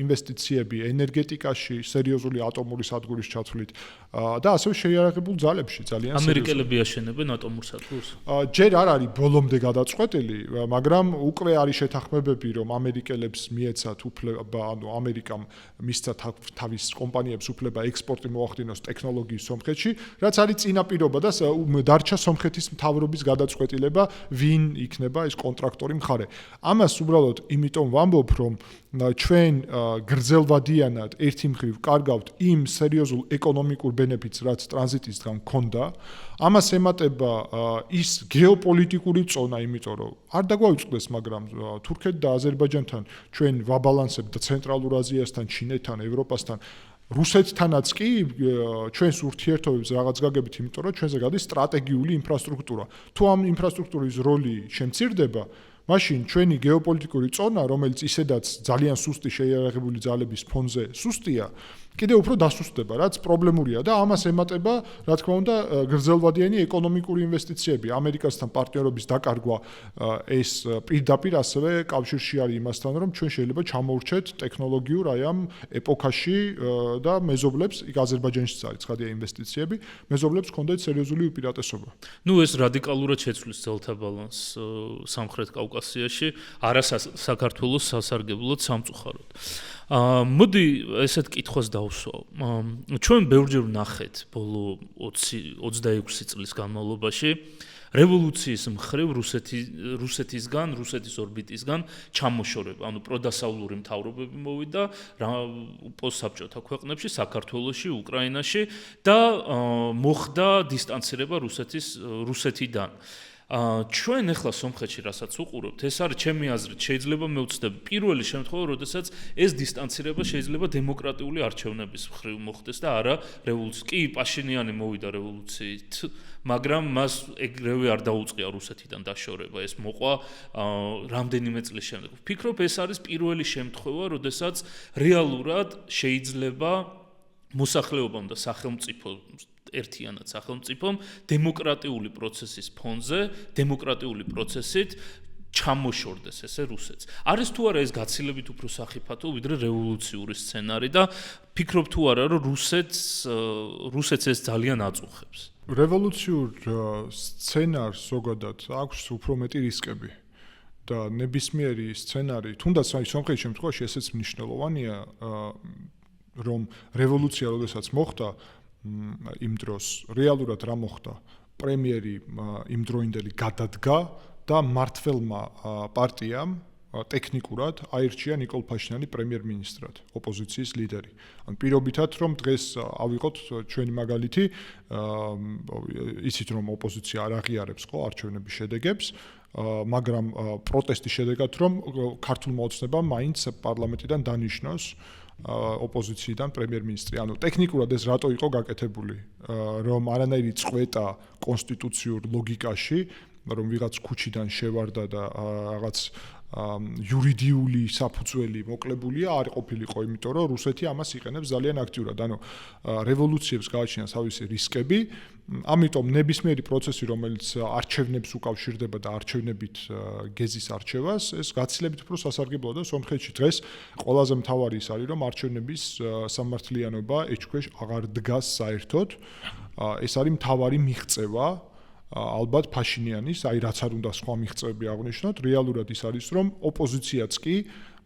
ინვესტიციები ენერგეტიკაში, სერიოზული ატომური სადგურის ჩათვლით და ასევე შეიარაღებულ ძალებში ძალიან
ამერიკელები აშენებენ ატომურ სადგურს?
ჯერ არ არის ბოლომდე გადაწყვეტილი, მაგრამ უკვე არის შეთანხმებები, რომ ამერიკელებს მიეცათ უფლება, ანუ ამერიკამ მისცა თავის კომპანიებს უფლება ექსპორტი მოახდინოს ტექნოლოგიის სომხეთში, რაც არის წინაპირობა და დარჩა სომხეთის მთავრობის გადაწყვეტილება, ვინ იქნება ეს კონტრაქტორი მხარე. ამას უბრალოდ იმიტომ ვამბობ, რომ ჩვენ გრძელვადიანად ერთი მხრივ კარგავთ იმ სერიოზულ ეკონომიკურ ბენეფიტს, რაც ტრანზიტისგან ჰქონდა, ამას ემატება ის გეოპოლიტიკური წონა, იმიტომ რომ არ დაგვაუწყდეს, მაგრამ თურქეთ და აზერბაიჯანთან ჩვენ ვაბალანსებთ ცენტრალურ აზიასთან, ჩინეთთან, ევროპასთან, რუსეთთანაც კი ჩვენს ურთიერთობებს რაღაც გაგებით, იმიტომ რომ ჩვენზე გადის სტრატეგიული ინფრასტრუქტურა. თუ ამ ინფრასტრუქტურის როლი შემცირდება, მაშინ ჩვენი გეოპოლიტიკური წონა, რომელიც ისედაც ძალიან სუსტი შეიარაღებული ძალების ფონზე სუსტია, კიდევ უფრო დასუსტდება, რაც პრობლემურია და ამას ემატება, რა თქმა უნდა, გრძელვადიანი ეკონომიკური ინვესტიციები, ამერიკასთან პარტნიორობის დაკარგვა ეს პირდაპირ ასევე კავშირში არის იმასთან, რომ ჩვენ შეიძლება ჩამოვრჩეთ ტექნოლოგიურ აი ამ ეპოქაში და მეზობლებს, იქ აზერბაიჯანშიც არის ცხადია ინვესტიციები, მეზობლებს ჰქონდათ სერიოზული უპირატესობა.
ნუ ეს რადიკალურად შეცვლის ძალთა ბალანსს სამხრეთ კავკასიაში, არა საქართველოს სასარგებლოდ სამწუხაროდ. მოდი ესეთ კითხვას დავსვავ. ჩვენ ბევრჯერ ვნახეთ ბოლო 20-26 წლის განმავლობაში რევოლუციის მხრივ რუსეთის ორბიტისგან ჩამოშორება, ანუ პროდასავლური მთავრობები მოვიდა პოსტსაბჭოთა ქვეყნებში, საქართველოში, უკრაინაში და მოხდა დისტანცირება რუსეთიდან. ჩვენ ახლა სომხეთში რასაც უყურებთ, ეს არის ჩემი აზრით, შეიძლება მე ვცდები პირველი შემთხვევა, როდესაც ეს დისტანცირება შეიძლება დემოკრატიული არჩევნების მხრივ მოხდეს და არა რევოლუცია. კი, პაშინიანი მოვიდა რევოლუციით, მაგრამ მას ეგრევე არ დაუწყია რუსეთიდან დაშორება, ეს მოყვა რამდენიმე წლის შემდეგ. ვფიქრობ, ეს არის პირველი შემთხვევა, როდესაც რეალურად შეიძლება მოსახლეობამ და სახელმწიფომ ერთიანად სახელმწიფომ დემოკრატიული პროცესის ფონზე, დემოკრატიული პროცესით ჩამოშორდეს ესე რუსეთს. არის თუ არა ეს გაცილებით უფრო სახიფათო, ვიდრე რევოლუციური სცენარი და ფიქრობ თუ არა, რომ რუსეთს ეს ძალიან აწუხებს.
რევოლუციურ სცენარს ზოგადად აქვს უფრო მეტი რისკები და ნებისმიერი სცენარი, თუნდაც სომხეთის შემთხვევაში ესეც მნიშვნელოვანია, რომ რევოლუცია როდესაც მოხდა იმ დროს რეალურად რა მოხდა? პრემიერი იმდროინდელი გადადგა და მმართველმა პარტიამ ტექნიკურად აირჩია ნიკოლ ფაშინიანი პრემიერ-მინისტრად, ოპოზიციის ლიდერი. ან პირობითად რომ დღეს ავიღოთ ჩვენი მაგალითი, იცით რომ ოპოზიცია არ აღიარებს ხო არჩევნების შედეგებს, მაგრამ პროტესტის შედეგად რომ ქართულმა ოცნებამ მაინც პარლამენტიდან დანიშნოს ოპოზიციიდან პრემიერ-მინისტრი. ანუ ტექნიკურად ეს რატო იყო გაკეთებული, რომ არანაირი წყვეტა კონსტიტუციურ ლოგიკაში, რომ ვიღაც ქუჩიდან შევარდა და რაღაც იურიდიული საფუძველი მოკლებულია არ ყოფილიყო, იმიტომ რომ რუსეთი ამას იყენებს ძალიან აქტიურად. ანუ რევოლუციებს გააჩნია თავისი რისკები, ამიტომ ნებისმიერი პროცესი, რომელიც არჩევნებს უკავშირდება და არჩევნებით გეზის არჩევას, ეს გაცილებით უფრო სასარგებლოა და სომხეთში დღეს ყველაზე მთავარი ის არის, რომ არჩევნების სამართლიანობა ეჭქვეშ აღარ დგას საერთოდ. ეს არის მთავარი მიღწევა ალბათ ფაშინიანის, აი რაც არ უნდა სხვა მიღწევები აღვნიშნოთ, რეალურად ის არის, რომ ოპოზიციაც კი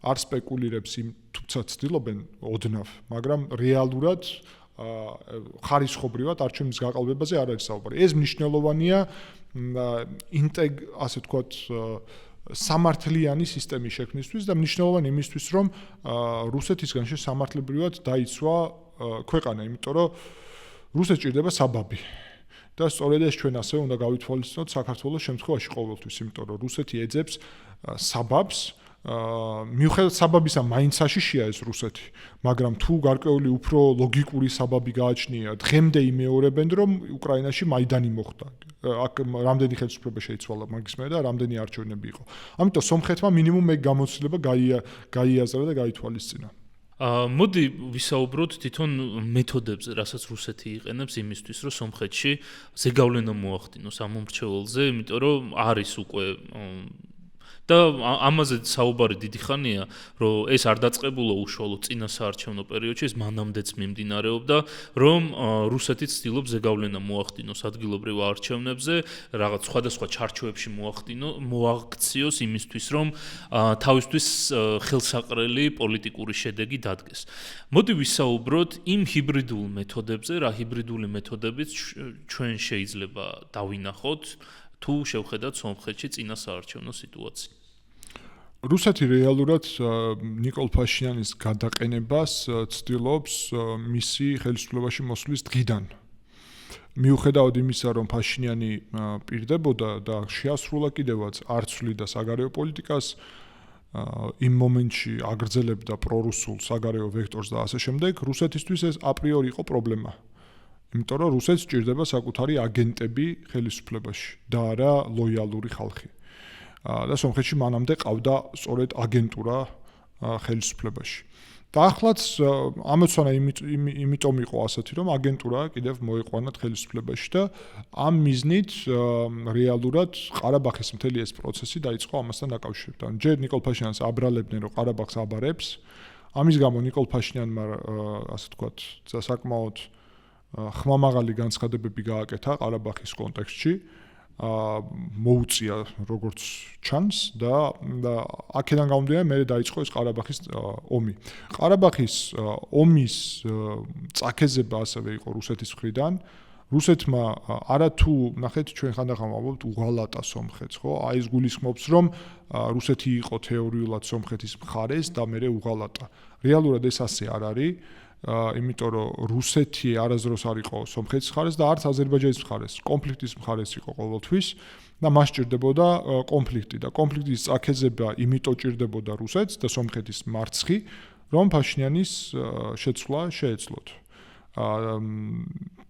არ სპეკულირებს იმ თუმცა ცდილობენ ოდნავ, მაგრამ რეალურად ხარისხობრივად არჩევნების გაყალბებაზე არ არის საუბარი. ეს მნიშვნელოვანია ასე ვთქვათ სამართლიანი სისტემის შექმნისთვის და მნიშვნელოვანი იმისთვის, რომ რუსეთისგან შესამართლებრივად დაიცვა ქვეყანა, იმიტომ რომ რუსეთს ჭირდება საბაბი. და სწორედ ეს ჩვენ ასევე უნდა გავითვალისწინოთ საქართველოს შემთხვევაში ყოველთვის, იმიტომ რომ რუსეთი ეძებს საბაბს, მიუხედავად საბაბისა მაინც საშიშია ეს რუსეთი, მაგრამ თუ გარკვეული უფრო ლოგიკური საბაბი გააჩნია, დღემდე იმეორებენ, რომ უკრაინაში მაიდანი მოხდა. აქ რამდენი ხელისუფლება შეიცვალა მაგის მერე და რამდენი არჩევნები იყო. ამიტომ სომხეთმა მინიმუმ ეგ გამოცდილება გაიაზრა და გაითვალისწინა.
მოდი ვისაუბროთ თვითონ მეთოდებზე, რასაც რუსეთი იყენებს იმისთვის, რომ სომხეთში ზეგავლენა მოახდინოს ამ მომრჩეველზე, იმიტომ რომ არის უკვე და ამაზე საუბარი დიდი ხანია, რომ ეს არ დაწყებულა უშუალოდ წინა საარჩევნო პერიოდში, ეს მანამდეც მიმდინარეობდა, რომ რუსეთი ცდილობს ზეგავლენა მოახდინოს ადგილობრივ არჩევნებზე, რაღაც სხვადასხვა ჩარჩოებში მოაქციოს იმისთვის, რომ თავისთვის ხელსაყრელი პოლიტიკური შედეგი დადგეს. მოდი ვისაუბროთ იმ ჰიბრიდულ მეთოდებზე, რა ჰიბრიდული მეთოდებით ჩვენ შეიძლება დავინახოთ თუ შევხედათ სომხეთში წინა საარჩევნო სიტუაცია.
რუსეთი რეალურად ნიკოლ ფაშინიანის გადაყენებას ცდილობს მისი ხელისუფლებაში მოსვლის დღიდან. მიუხედავად იმისა, რომ ფაშინიანი პირდებოდა და შეასრულა კიდევაც არ ცვლიდა საგარეო პოლიტიკას, იმ მომენტში აგრძელებდა პრორუსულ საგარეო ვექტორს და ასე შემდეგ, რუსეთისთვის ეს აპრიორი იყო პრობლემა. იმიტომ რომ რუსეთს სჭირდება საკუთარი აგენტები ხელისუფლებაში და არა ლოიალური ხალხი. და სომხეთში მანამდე ყავდა სწორედ აგენტურა ხელისუფლებაში. და ახლაც ამოცანა იმიტომ იყო ასეთი, რომ აგენტურა კიდევ მოიყვანათ ხელისუფლებაში და ამ მიზნით რეალურად ყარაბაღის მთელი ეს პროცესი დაიწყო ამასთან დაკავშირებით. ან ჯერ ნიკოლ ფაშინიანს აბრალებდნენ, რომ ყარაბაღს აბარებს. ამის გამო ნიკოლ ფაშინიანმა ასე ვთქვათ, საკმაოდ ხმამაღალი განცხადებები გააკეთა ყარაბაღის კონტექსტში, მოუწია როგორც ჩანს და აქედან გამომდინარე მე დაიწყო ეს ყარაბაღის ომი. ყარაბაღის ომის წაქეზება ასევე იყო რუსეთის მხრიდან. რუსეთმა არათუ ნახეთ ჩვენ ხანდახან ვამბობთ უღალატა სომხეთს, ხო? აი ეს გულისხმობს, რომ რუსეთი იყო თეორიულად სომხეთის მხარეს და მე უღალატა. რეალურად ეს ასე არ არის. იმიტომ რომ რუსეთი არასდროს არ იყო სომხეთის მხარეს და არც აზერბაიჯანის მხარეს, კონფლიქტის მხარეს იყო ყოველთვის და მას ჭირდებოდა კონფლიქტი და კონფლიქტის წაქეზება იმიტომ ჭირდებოდა რუსეთს და სომხეთის მარცხი, რომ ფაშინიანის შეცვლა შეეძლოთ.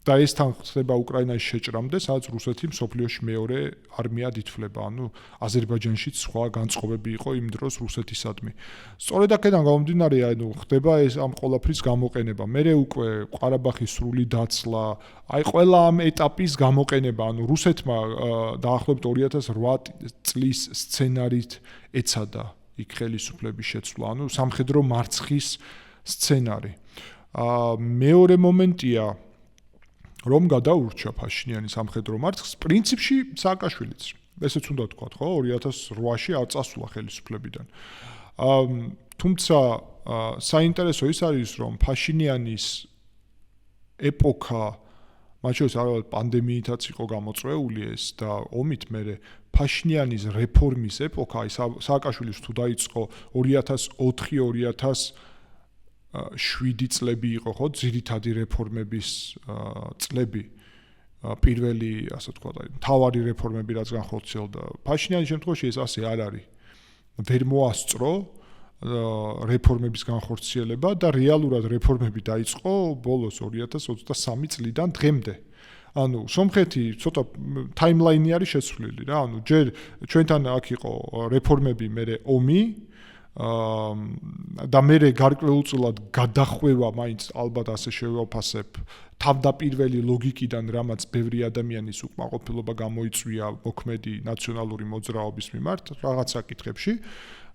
და ეს თან ხდება უკრაინაში შეჭრამდე, სადაც რუსეთი მსოფლიოში მეორე არმიად ითვლება, ანუ აზერბაიჯანშიც სხვა განწყობები იყო იმ დროს რუსეთისადმი. სწორედ აქედან გამომდინარე, ანუ ხდება ეს ამ ყოლაფრის გამოყენება. მერე უკვე ყარაბაღის სრული დაცლა, აი ყველა ამ ეტაპის გამოყენება, ანუ რუსეთმა დაახლოებით 2008 წლის სცენარით ეცადა იქ ხელისუფლების შეცვლა, ანუ სამხედრო მარცხის სცენარი. მეორე მომენტია რომ გადაურჩა ფაშინიანი სამხედრო მარცხს, პრინციპში სააკაშვილიც. ესეც უნდა თქვა, ხო, 2008-ში არ წასულა ხელისუფლებიდან. თუმცა საინტერესო ის არის, რომ ფაშინიანის ეპოქა, მათ შორის არავითარ პანდემიითაც იყო გამოწვეული ეს და ომით მერე ფაშინიანის რეფორმის ეპოქა, აი სააკაშვილის თუ დაიწყო 2002-2007 წლები იყო, ხო, ძირითადი რეფორმების წლები. პირველი, ასე ვთქვათ, აი, მთავარი რეფორმები რაც განხორციელდა. ფაშინიანის შემთხვევაში ეს ასე არ არის. ვერ მოასწრო რეფორმების განხორციელება და რეალურად რეფორმები დაიწყო ბოლოს 2023 წლიდან დღემდე. ანუ სომხეთი ცოტა ტაიმლაინი არის შესრულილი რა. ანუ ჯერ ჩვენთან აქ იყო რეფორმები, მერე ომი და მერე გარკვეულწილად გადახვევა, მაინც ალბათ ასე შევაფასებ, თავდაპირველი ლოგიკიდან, რამაც ბევრი ადამიანის უკმაყოფილება გამოიწვია მოქმედი ნაციონალური მოძრაობის მიმართ რაღაც საკითხებში.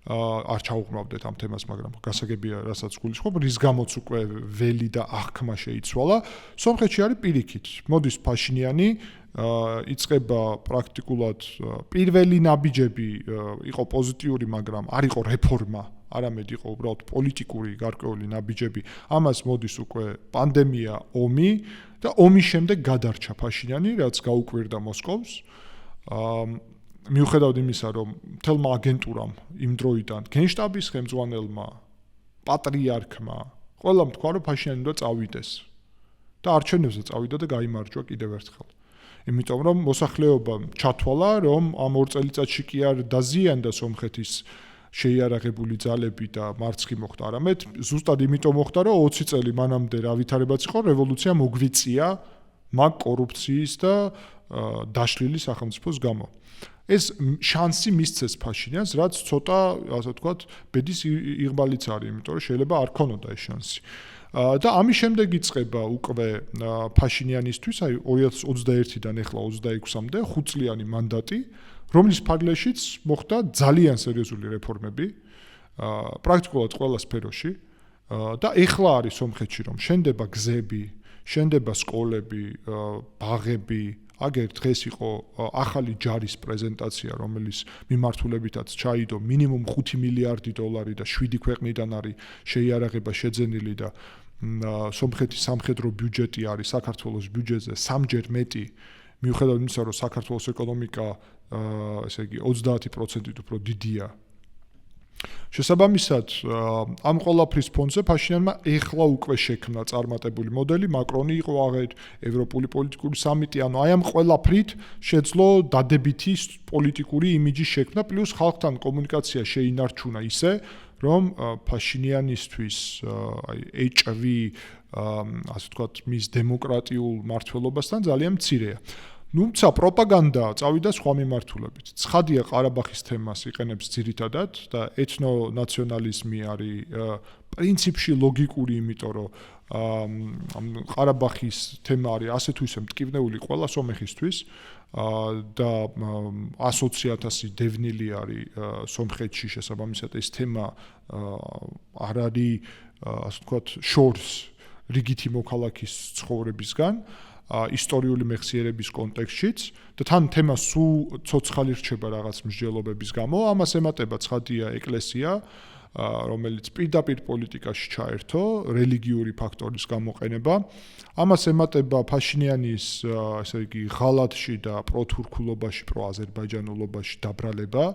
არ ჩაუღმავდეთ ამ თემას, მაგრამ გასაგებია, რასაც გულისხმობ, რის გამოც უკვე ველი და აღქმა შეიცვალა. სომხეთში არის პირიქით. მოდის ფაშინიანი, იწყება პრაქტიკულად პირველი ნაბიჯები იყო პოზიტიური, მაგრამ არ იყო რეფორმა, არამედ იყო უბრალოდ პოლიტიკური გარკვეული ნაბიჯები. ამას მოდის უკვე პანდემია, ომი და ომის შემდეგ გადარჩა ფაშინიანი, რაც გაუკვირდა მოსკოვს. მიუხედავად იმისა, რომ მთელმა აგენტურამ იმ დროიდან გენშტაბის ხელმძღვანელმა, პატრიარქმა, ყველამ თქვა, რომ ფაშინიანი უნდა წავიდეს. და არჩევნებზე წავიდა და გაიმარჯვა კიდევ ერთხელ. იმიტომ რომ მოსახლეობამ ჩათვალა, რომ ამ 2 წელიწადში კი არ დაზიანდა სომხეთის შეიარაღებული ძალები და მარცხი მოხდა, არამედ ზუსტად იმიტომ მოხდა, რომ 20 წელი მანამდე რა ვითარებაც იყო, რევოლუცია მოგვიწია მაგ კორუფციის და დაშლილი სახელმწიფოს გამო. ეს შანსი მისცეს ფაშინიანს, რაც ცოტა, ასე ვთქვათ, ბედის იღბალიც არის, იმიტომ რომ შეიძლება არ ქონოდა ეს შანსი. და ამის შემდეგ იწყება უკვე ფაშინიანისთვის, აი 2021-დან ახლა 26-მდე 5 წლიანი მანდატი, რომლის ფარგლაშიც მოხდა ძალიან სერიოზული რეფორმები, პრაქტიკულად ყველა სფეროში და ახლა არის სომხეთში, რომ შენდება გზები, შენდება სკოლები, ბაღები, აგერ დღეს იყო ახალი ჯარის პრეზენტაცია, რომელიც მიმართულებითაც ჩაიდო მინიმუმ 5 მილიარდი დოლარი და 7 ქვეყნიდან არის შეიარაღება შეძენილი და სომხეთის სამხედრო ბიუჯეტი არის საქართველოს ბიუჯეტზე 3-ჯერ მეტი, მიუხედავად იმისა, რომ საქართველოს ეკონომიკა, ესე იგი 30%-ით უფრო დიდია. შესაბამისად, ამ ყველაფრის ფონზე ფაშინიანმა ეხლა უკვე შექმნა წარმატებული მოდელი, მაკრონი იყო აღარ, ევროპული პოლიტიკური სამიტი, ანუ აი ამ ყველაფრით შეძლო დადებითი პოლიტიკური იმიჯის შექმნა, პლუს ხალხთან კომუნიკაცია შეინარჩუნა ისე, რომ ფაშინიანისთვის აი HV, ასე ვთქვათ, მის დემოკრატიულ მართლობასთან ძალიან მცირეა. თუმცა პროპაგანდა წავიდა სხვა მიმართულებით. ცხადია, ყარაბაღის თემას იყენებს ძირითადად და ეთნონაციონალიზმი არის პრინციპში ლოგიკური, იმიტომ რომ ყარაბაღის თემა არის ასე თუ ისე მტკივნეული ყველა სომეხისთვის და 120,000 დევნილი არის სომხეთში, შესაბამისად ეს თემა არ არის, ასე ვთქვათ, შორს რიგითი მოქალაქის ცხოვრებისგან. ისტორიული მეხსიერების კონტექსტშიც და თან თემა სულ ცოცხალი რჩება რაღაც მსჯელობების გამო, ამას ემატება ცხადია ეკლესია, რომელიც პირდაპირ პოლიტიკაში ჩაერთო, რელიგიური ფაქტორის გამოყენება, ამას ემატება ფაშინიანის, ესე იგი, ღალატში და პროთურქულობაში, პროაზერბაიჯანულობაში დაბრალება.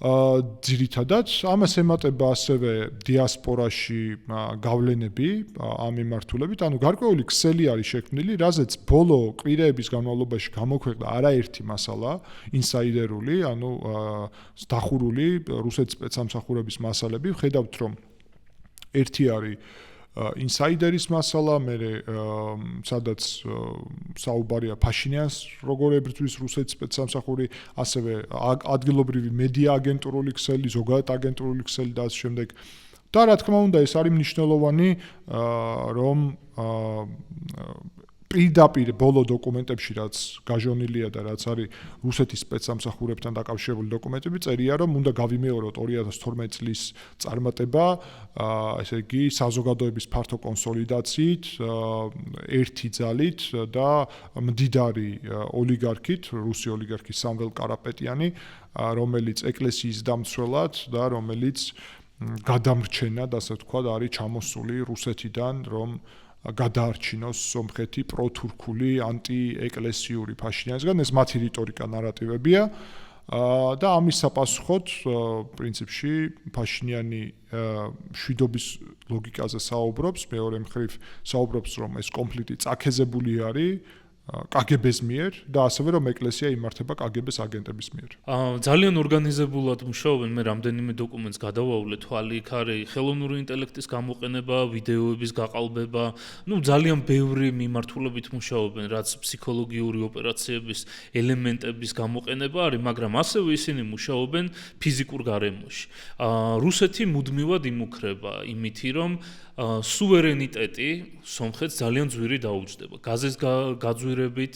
ძირითადად ამას ემატება ასევე დიასპორაში გავლენები ამ მიმართულებით, ანუ გარკვეული ქსელი არის შექმნილი, რაზეც ბოლო კვირეების განმავლობაში გამოქვეყნდა არაერთი მასალა, ინსაიდერული, ანუ დახურული რუსეთის სპეცსამსახურების მასალები, ვხედავთ რომ ერთი არის ინსაიდერის მასალა, მერე სადაც საუბარია ფაშინიანს როგორ ებრძვის რუსეთის სპეცსამსახური, ასევე ადგილობრივი მედია აგენტურული ქსელი, ზოგადად აგენტურული ქსელი და ასე შემდეგ. და რა თქმა უნდა, ეს არის მნიშვნელოვანი, რომ პირდაპირ ბოლო დოკუმენტებში რაც გაჟონილია და რაც არის რუსეთის სპეცსამსახურებთან დაკავშირებული დოკუმენტები წერია რომ უნდა გავიმეოროთ 2012 წლის წარმატება, ესე იგი საზოგადოების ფართო კონსოლიდაციით, ერთი ძალით და მდიდარი ოლიგარქით, რუსი ოლიგარქი სამվել კარაპეტიანი, რომელიც ეკლესიის დამცველად და რომელიც გადამრჩენად, ასე ვთქვათ, არის ჩამოსული რუსეთიდან, რომ გადაარჩინოს სომხეთი პროთურქული ანტიეკლესიური ფაშინიანისგან, ეს მათი რიტორიკა, ნარატივებია და ამის საპასუხოდ პრინციპში ფაშინიანი მშვიდობის ლოგიკაზე საუბრობს, მეორე მხრივ საუბრობს, რომ ეს კონფლიქტი წაქეზებული არის კგბ-ს მიერ და ასევე რომ ეკლესია იმართება კგბ-ს აგენტების მიერ.
ძალიან ორგანიზებულად მუშაობენ, მე რამდენიმე დოკუმენტს გადავავლე, თვალი იქ არის ხელოვნური ინტელექტის გამოყენება, ვიდეოების გაყალბება, ძალიან ბევრი მიმართულებით მუშაობენ, რაც ფსიქოლოგიური ოპერაციების ელემენტების გამოყენება არის, მაგრამ ასევე ისინი მუშაობენ ფიზიკურ გარემოში. რუსეთი მუდმივად იმუქრება იმითი, რომ სუვერენიტეტი სომხეთს ძალიან ძვირი დაუჯდება. გაზის გაძვირებით,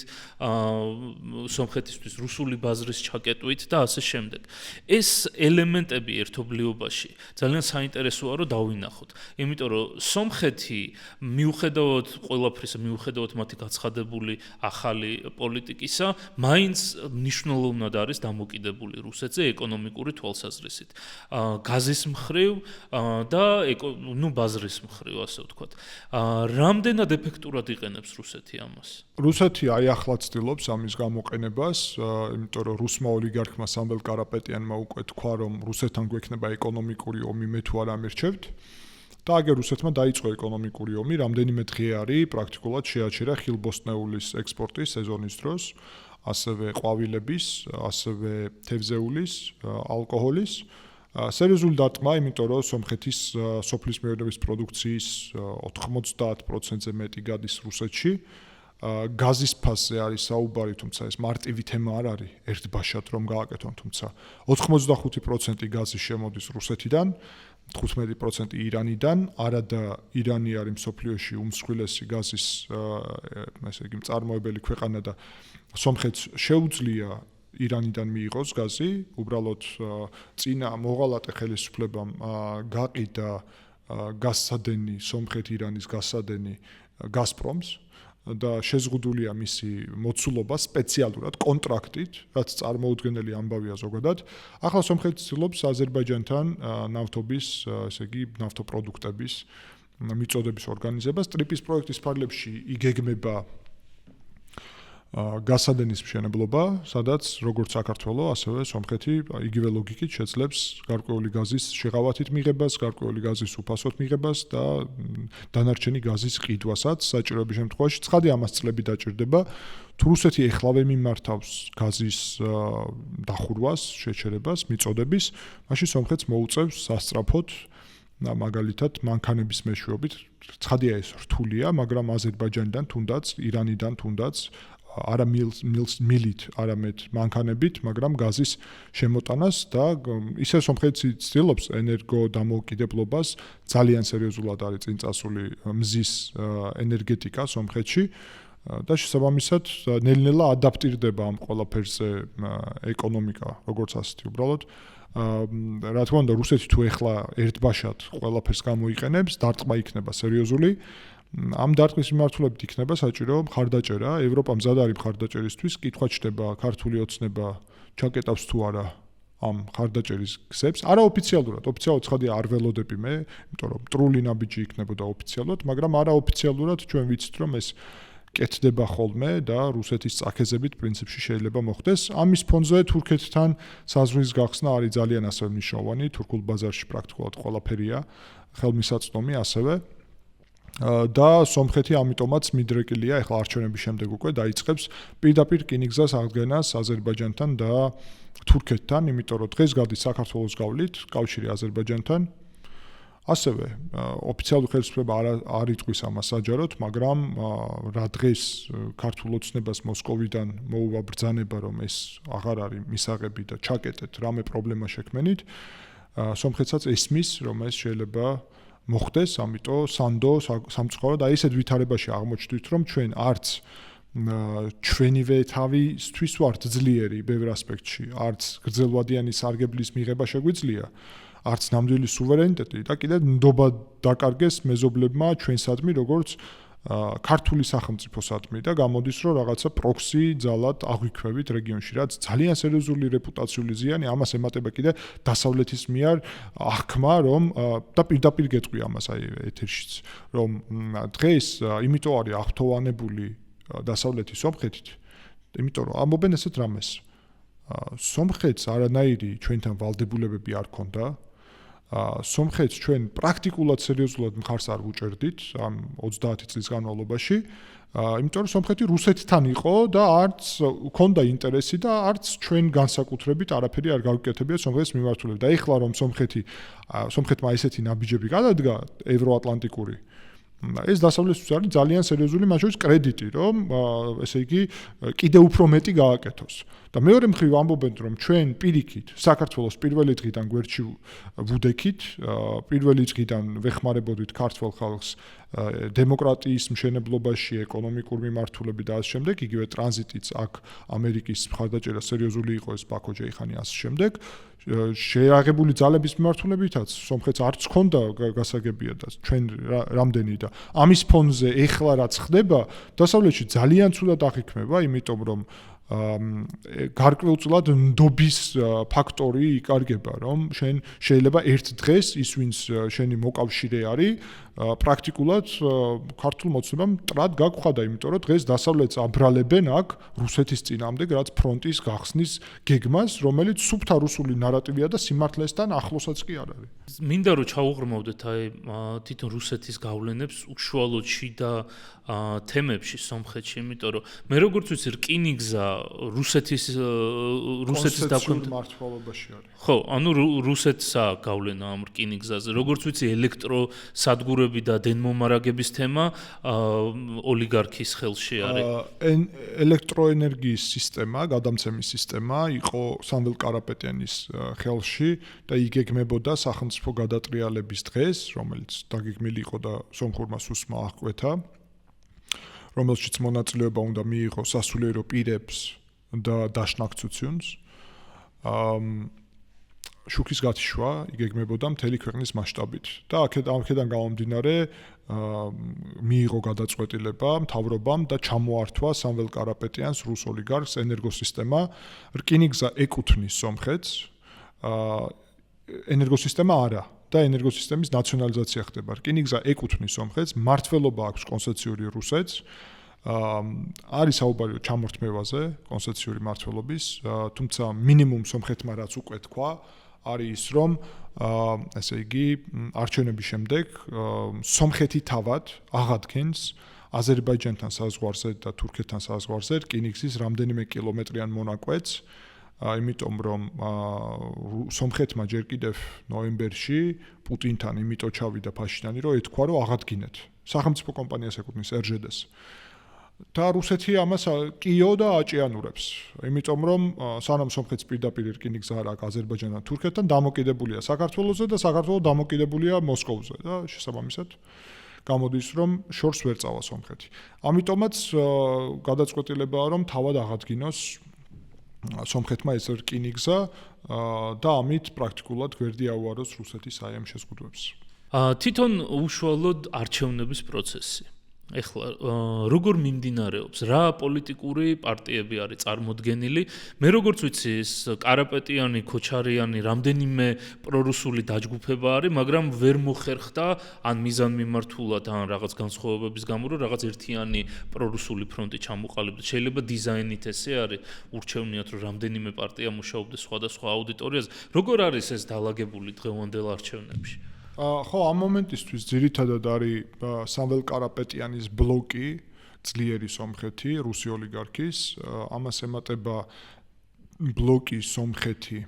სომხეთისთვის რუსული ბაზრის ჩაკეტვით და ასე შემდეგ. ეს ელემენტები ერთობლიობაში ძალიან საინტერესოა რომ დავინახოთ. იმიტომ რომ სომხეთი მიუხედავად ყველაფრისა, მიუხედავად მათი გაცხადებული ახალი პოლიტიკისა, მაინც მნიშვნელოვნად არის დამოკიდებული რუსეთზე ეკონომიკური თვალსაზრისით. გაზის მხრივ და ბაზრის მხრივ, ასე ვთქვათ. რამდენად ეფექტურად იყენებს რუსეთი ამას?
რუსეთი აი ახლა ცდილობს ამის გამოყენებას, იმიტომ რომ რუსმა ოლიგარქმა სამվել კარაპეტიანმა უკვე თქვა, რომ რუსეთთან გვექნება ეკონომიკური ომი, მე თუ არ ამერჩევთ. და აგერ რუსეთმა დაიწყო ეკონომიკური ომი, რამდენიმე დღე არის პრაქტიკულად შეაჩერა ხილბოსტნეულის ექსპორტი სეზონის დროს, ასევე ყვავილების, ასევე თევზეულის, ალკოჰოლის. სერიოზული დარტყმა, იმიტომ რომ სომხეთის სოფლის მეურნეობის პროდუქციის 90%-ზე მეტი გადის რუსეთში. გაზის ფასზე არის საუბარი, თუმცა ეს მარტივი თემა არ არის, ერთბაშად რომ გააკეთონ, თუმცა 85% გაზი შემოდის რუსეთიდან, 15% ირანიდან, არადა ირანი არის მსოფლიოში უმსხვილესი გაზის, ესე იგი, მწარმოებელი ქვეყანა და სომხეთს შეუძლია ირანიდან მიიღოს გაზი, უბრალოდ წინა მოღალატე ხელისუფლებამ გაყიდა გაზსადენი, სომხეთ-ირანის გაზსადენი გაზპრომს და შეზღუდულია მისი მოცულობა სპეციალურად კონტრაქტით, რაც წარმოუდგენელი ამბავია ზოგადად. ახლა სომხეთი ცდილობს აზერბაიჯანთან ნავთობის, ესე იგი, ნავთობპროდუქტების მიწოდების ორგანიზებას. ტრიპის პროექტის ფარგლებში იგეგმება გაზსადენის მშენებლობა, სადაც როგორც საქართველოს, ასევე სომხეთი იგივე ლოგიკით შეძლებს გარკვეული გაზის შეღავათით მიღებას, გარკვეული გაზის უფასოდ მიღებას და დანარჩენი გაზის ყიდვასაც საჭიროების შემთხვევაში. ცხადია, ამას წლები დაჭირდება. თუ რუსეთი ეხლავე მიმართავს გაზის დახურვას, შეჩერებას, მიწოდების, მაშინ სომხეთს მოუწევს სასწრაფოდ და მაგალითად მანქანების მეშვეობით. ცხადია, ეს რთულია, მაგრამ აზერბაიჯანიდან თუნდაც, ირანიდან თუნდაც არა მილით, არამედ მანქანებით, მაგრამ გაზის შემოტანას და ისე სომხეთი ცდილობს ენერგო დამოუკიდებლობას, ძალიან სერიოზულად არის წინ წასული მზის ენერგეტიკა სომხეთში და შესაბამისად ნელ-ნელა ადაპტირდება ამ ყველაფერზე ეკონომიკა, როგორც ასეთი უბრალოდ. რა თქმა უნდა, რუსეთი თუ ეხლა ერთბაშად ყველაფერს გამოიყენებს, დარტყმა იქნება სერიოზული. ამ დარტყმის მიმართულებით იქნება საჭირო მხარდაჭერა, ევროპა მზად არის მხარდაჭერისთვის, კითხვა ჩდება ქართული ოცნება ჩაკეტავს თუ არა ამ მხარდაჭერის გზებს, არაოფიციალურად, ოფიციალურად ცხადია არ ველოდები მე, იმიტომ რომ მტრული ნაბიჯი იქნებოდა ოფიციალურად, მაგრამ არაოფიციალურად ჩვენ ვიცით რომ ეს კეთდება ხოლმე და რუსეთის წაქეზებით პრინციპში შეიძლება მოხდეს. ამის ფონზე თურქეთთან საზღვრის გახსნა არის ძალიან ასევე მნიშვნელოვანი, თურქულ ბაზარში პრაქტიკულად ყველაფერია, ხელმისაწვდომი ასევე. და სომხეთი ამიტომაც მიდრეკილია, ახლა არჩევნების შემდეგ უკვე დაიწყებს პირდაპირ რკინიგზას აღდგენას აზერბაიჯანთან და თურქეთთან, იმიტომ რომ დღეს გადის საქართველოს გავლით, კავშირი აზერბაიჯანთან. ასევე ოფიციალური ხელისუფლება არ იტყვის ამას საჯაროდ, მაგრამ რა დღეს ქართულ ოცნებას მოსკოვიდან მოუვა ბრძანება, რომ ეს აღარ არის მისაღები და ჩაკეტეთ რამე პრობლემა შექმენით, სომხეთსაც ესმის, რომ ეს შეიძლება მოხდეს, ამიტომ სანდო სამწუხაროდ აი ესეთ ვითარებაში აღმოჩნდით, რომ ჩვენ არც ჩვენივე თავისთვის ვართ ძლიერი ბევრ ასპექტში, არც გრძელვადიანი სარგებლის მიღება შეგვიძლია, არც ნამდვილი სუვერენიტეტი და კიდევ ნდობა დაკარგეს მეზობლებმა ჩვენსადმი, როგორც ქართული სახელმწიფოსადმი და გამოდის, რომ რაღაცა პროქსი ძალად აღვიქვებით რეგიონში, რაც ძალიან სერიოზული რეპუტაციული ზიანი, ამას ემატება კიდე დასავლეთის მიერ აღქმა, რომ და პირდაპირ გეტყვი ამას აი ეთერშიც, რომ დღეს იმიტომ არის აღფრთოვანებული დასავლეთის სომხეთით, იმიტომ რომ ამობენ ესეთ რამეს. სომხეთს არანაირი ჩვენთან ვალდებულებები არ ქონდა. სომხეთს ჩვენ პრაქტიკულად სერიოზულად მხარს არ ვუჭერდით ამ 30 წლის განმავლობაში, იმიტომ რომ სომხეთი რუსეთთან იყო და არც ქონდა ინტერესი და არც ჩვენ განსაკუთრებით არაფერი არ გავიკეთებია სომხეთის მიმართულებით. და ეხლა რომ სომხეთმა ესეთი ნაბიჯები გადადგა ევროატლანტიკური, ეს დასავლეთის არის ძალიან სერიოზული მათ შორის კრედიტი, რომ ესე იგი კიდევ უფრო მეტი გააკეთოს. და მეორე მხრივ ამბობენ, რომ ჩვენ პირიქით საქართველოს პირველი დღიდან გვერდში ვუდექით, პირველი დღიდან ვეხმარებოდით ქართულ ხალხს დემოკრატიის მშენებლობაში, ეკონომიკურ მიმართულებით და ასე შემდეგ, იგივე ტრანზიტიც აქ ამერიკის მხარდაჭერა სერიოზული იყო ეს ბაქო ჯეიხანი ასე შემდეგ. შეერაღებული ძალების მიმართულებითაც სომხეთს არც ჰქონდა გასაგებია და ჩვენ რამდენი და ამის ფონზე ეხლა რაც ხდება, დასავლეთში ძალიან ცუდად აღიქმება, იმიტომ რომ გარკვეულწილად ნდობის ფაქტორი იკარგება, რომ შენ შეიძლება ერთ დღეს ის ვინც შენი მოკავშირე არის, პრაქტიკულად ქართულ მოცემამ ტრად გაგხვდა, იმიტომ რომ დღეს დასავლეთს აბრალებენ აქ რუსეთის წინააღმდეგ, რაც ფრონტის გახსნის გეგმას, რომელიც სუფთა რუსული ნარატივია და სიმართლესთან ახლოსაც კი არ არის.
მინდა რომ ჩაუღრმავდეთ აი თვითონ რუსეთის გავლენებს უშუალოდ შიდა თემებში სომხეთში, იმიტომ რომ მე როგორც ვიცი რკინიგზა რუსეთის
მართლობაში არის.
ხო, ანუ რუსეთსა გავლენა ამ რკინიგზაზე. როგორც ვიცი ელექტროსადგურები და დენმომარაგების თემა ოლიგარქის ხელში არის.
ელექტროენერგიის სისტემა, გადამცემის სისტემა იყო სამվել კარაპეტიანის ხელში და იგეგმებოდა სახელმწიფო გადატრიალების დღეს, რომელიც დაგეგმილი იყო და სომხურმა სუსმა აღკვეთა, რომელშიც მონაწილეობა უნდა მიიღოს სასულიერო პირებს და დაშნაკცუციონს. შუქის გათიშვა იგეგმებოდა მთელი ქვეყნის მასშტაბით და აქედან გამომდინარე მიიღო გადაწყვეტილება მთავრობამ და ჩამოართვა სამվել კარაპეტიანს რუს ოლიგარქს ენერგოსისტემა. რკინიგზა ეკუთვნის სომხეთს, ენერგოსისტემა არა და ენერგოსისტემის ნაციონალიზაცია ხდება. რკინიგზა ეკუთვნის სომხეთს, მმართველობა აქვს კონსტიტუციური რუსეთს. არის საუბარი ჩამორთმევაზე კონსტიტუციური მმართველობის, თუმცა მინიმუმ სომხეთმა რაც უკვე თქვა, არის ის, რომ ესე იგი არჩევნების შემდეგ სომხეთი თავად აღადგენს აზერბაიჯანთან საზღვარზე და თურქეთთან საზღვარზე რკინიგზის რამდენიმე კილომეტრიან მონაკვეთს, იმიტომ რომ სომხეთმა ჯერ კიდევ ნოემბერში პუტინთან იმიტომ ჩავიდა ფაშინიანი, რომ ეთქვა, რომ აღადგინეთ. სახელმწიფო კომპანიას ეკუთვნის RŽD-ს. და რუსეთი ამას კიო და აჭიანურებს, იმიტომ რომ სანამ სომხეთს პირდაპირ რკინიგზა არ აქვს აზერბაიჯანთან, თურქეთთან დამოკიდებულია საქართველოზე და საქართველო დამოკიდებულია მოსკოვზე და შესაბამისად გამოდის, რომ შორს ვერ წავა სომხეთი. ამიტომაც გადაწყვეტილებაა, რომ თავად აღადგინოს სომხეთმა ეს რკინიგზა და ამით პრაქტიკულად გვერდი აუაროს რუსეთის აი ამ შეზღუდვებს.
თვითონ უშუალოდ არჩევნების პროცესი. ეხლა როგორ მიმდინარეობს, რა პოლიტიკური პარტიები არის წარმოდგენილი? მე როგორც ვიცი, ეს კარაპეტიანი, ქოჩარიანი, რამდენიმე პრორუსული დაჯგუფება არის, მაგრამ ვერ მოხერხდა ან მიზანმიმართულად, ან რაღაც განსხვავებების გამო, რომ რაღაც ერთიანი პრორუსული ფრონტი ჩამოყალიბდეს. შეიძლება დიზაინით ესე არის, ურჩევნიათ, რომ რამდენიმე პარტია მუშაობდეს სხვადასხვა აუდიტორიაზე. როგორ არის ეს დალაგებული დღევანდელ არჩევნებში?
ხო, ამ მომენტისთვის ძირითადად არის სამվել კარაპეტიანის ბლოკი, ძლიერი სომხეთი, რუსი ოლიგარქის, ამას ემატება ბლოკი სომხეთი,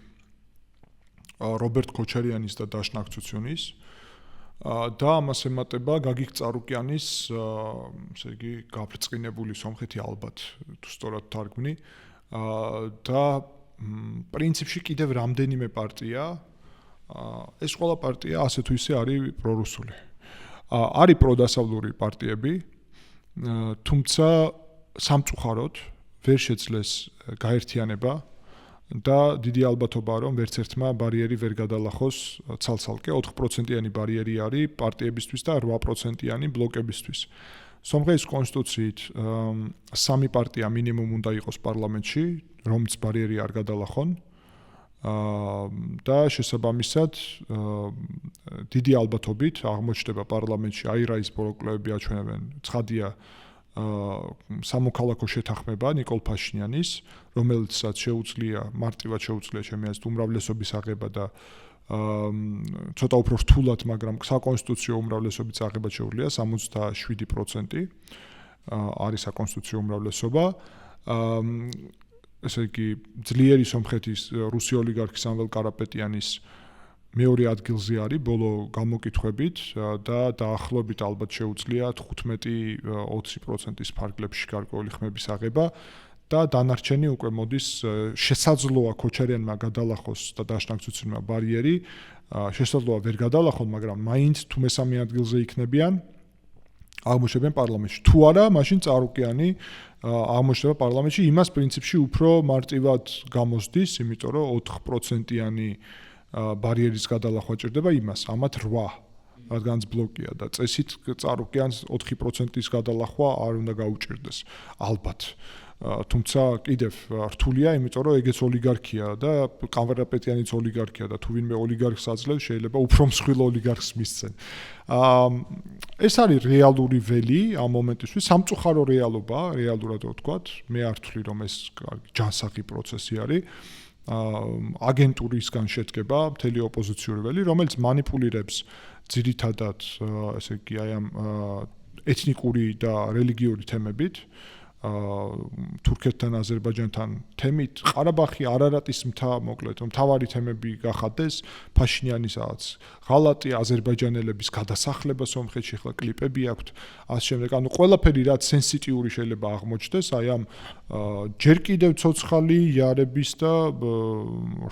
რობერტ ქოჩარიანის და დაშნაკცუციონის და ამას ემატება გაგիկ წარუკიანის, ესე იგი, გაბრწყინებული სომხეთი ალბათ, თუ სწორად თარგმნი და პრინციპში კიდევ რამდენიმე პარტია ეს ყველა პარტია ასე თუ ისე არის პრორუსული. არის პროდასავლური პარტიები, თუმცა სამწუხაროდ ვერ შეძლეს გაერთიანება და დიდი ალბათობაა რომ ვერც ერთმა ბარიერი ვერ გადალახოს ცალ-ცალკე 4%-იანი ბარიერი არის პარტიებისთვის და 8%-იანი ბლოკებისთვის. სომხეთის კონსტიტუციით 3 პარტია მინიმუმ უნდა იყოს პარლამენტში, რომც ბარიერი არ გადალახონ. და შესაბამისად დიდი ალბათობით აღმოჩნდება პარლამენტში აირაის პროკლეები აჩვენებენ ცხადია სამოქალაქო შეთანხმება ნიკოლ ფაშინიანის, რომელიცაც მარტივად შეუძლია ჩემი აზრით უმრავლესობის აღება და ცოტა უფრო რთულად, მაგრამ საკონსტიტუციო უმრავლესობის აღება შეუძლია 77% არის საკონსტიტუციო უმრავლესობა. ესე იგი ძლიერი სომხეთის რუსი ოლიგარქი სამվել კარაპეტიანის მეორე ადგილზე არის ბოლო გამოკითხვებით და დაახლოებით ალბათ შეუძლია 15-20%-ის ფარგლებში გარკვეული ხმების აღება და დანარჩენი უკვე მოდის შესაძლოა ქოჩარიანმა გადალახოს და დაშნაკცუცინმა ბარიერი შესაძლოა ვერ გადალახონ, მაგრამ მაინც თუ მესამე ადგილზე იქნებიან აღმოჩნდებიან პარლამენტში. თუ არა, მაშინ წარუკიანი აღმოჩნდება პარლამენტში, იმას პრინციპში უფრო მარტივად გამოსდის, იმიტომ რომ 4%-იანი ბარიერის გადალახვა ჭირდება იმას, ამათ 8, რადგანაც ბლოკია და წესით წარუკიანს 4%-ის გადალახვა არ უნდა გაუჭირდეს, ალბათ. თუმცა კიდევ რთულია, იმიტომ რომ ეგეც ოლიგარქია და კამერაპეტიანიც ოლიგარქია და თუ ვინმე ოლიგარქს აძლევს, შეიძლება უფრო მსხვილ ოლიგარქს მისცენ. ეს არის რეალური ველი ამ მომენტისთვის, სამწუხარო რეალობა, რეალურად ვთქვათ, მე არ ვთვლი რომ ეს ჯანსაღი პროცესი არის. აგენტურისგან შედგება მთელი ოპოზიციური ველი, რომელიც манипуლირებს ძირითადად, ესე იგი, აი ამ ეთნიკური და რელიგიური თემებით. თურქეთთან, აზერბაიჯანთან თემით, ყარაბაღი, არარატის მთა, მოკლედ, მთავარი თემები გახადეს, ფაშინიანისაც, ღალატი აზერბაიჯანელების გადასახლება სომხეთში, ახლა კლიპები აქვთ, ასე შემდეგ, ანუ ყველაფერი რაც სენსიტიური შეიძლება აღმოჩნდეს, აი ამ ჯერ კიდევ ცოცხალი იარების და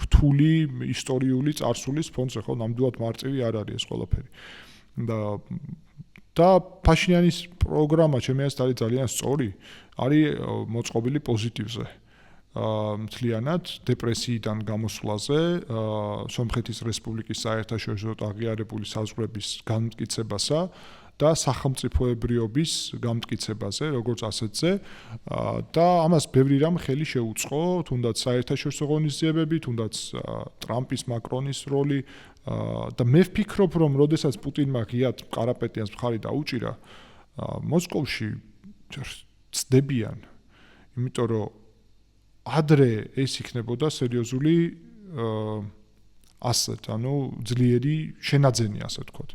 რთული ისტორიული წარსულის ფონზე, ხო, ნამდვილად მარტივი არ არის ეს ყველაფერი. და ფაშინიანის პროგრამა ჩემი აზრით არის ძალიან სწორი, არის მოწყობილი პოზიტივზე. მთლიანად დეპრესიიდან გამოსვლაზე, სომხეთის რესპუბლიკის საერთაშორისო აღიარებული საზღვრების განმტკიცებასა და სახელმწიფოებრიობის განმტკიცებაზე, როგორც ასეთზე, და ამას ბევრი რამ ხელი შეუწყო, თუნდაც საერთაშორისო ღონისძიებები, თუნდაც ტრამპის, მაკრონის როლი და მე ვფიქრობ, რომ როდესაც პუტინმა ღიად კარაპეტიანს მხარი დაუჭირა, მოსკოვში ცდებიან, იმიტომ რომ ადრე ეს იქნებოდა სერიოზული ასეთ, ანუ ძლიერი შენაძენი, ასე ვთქვათ.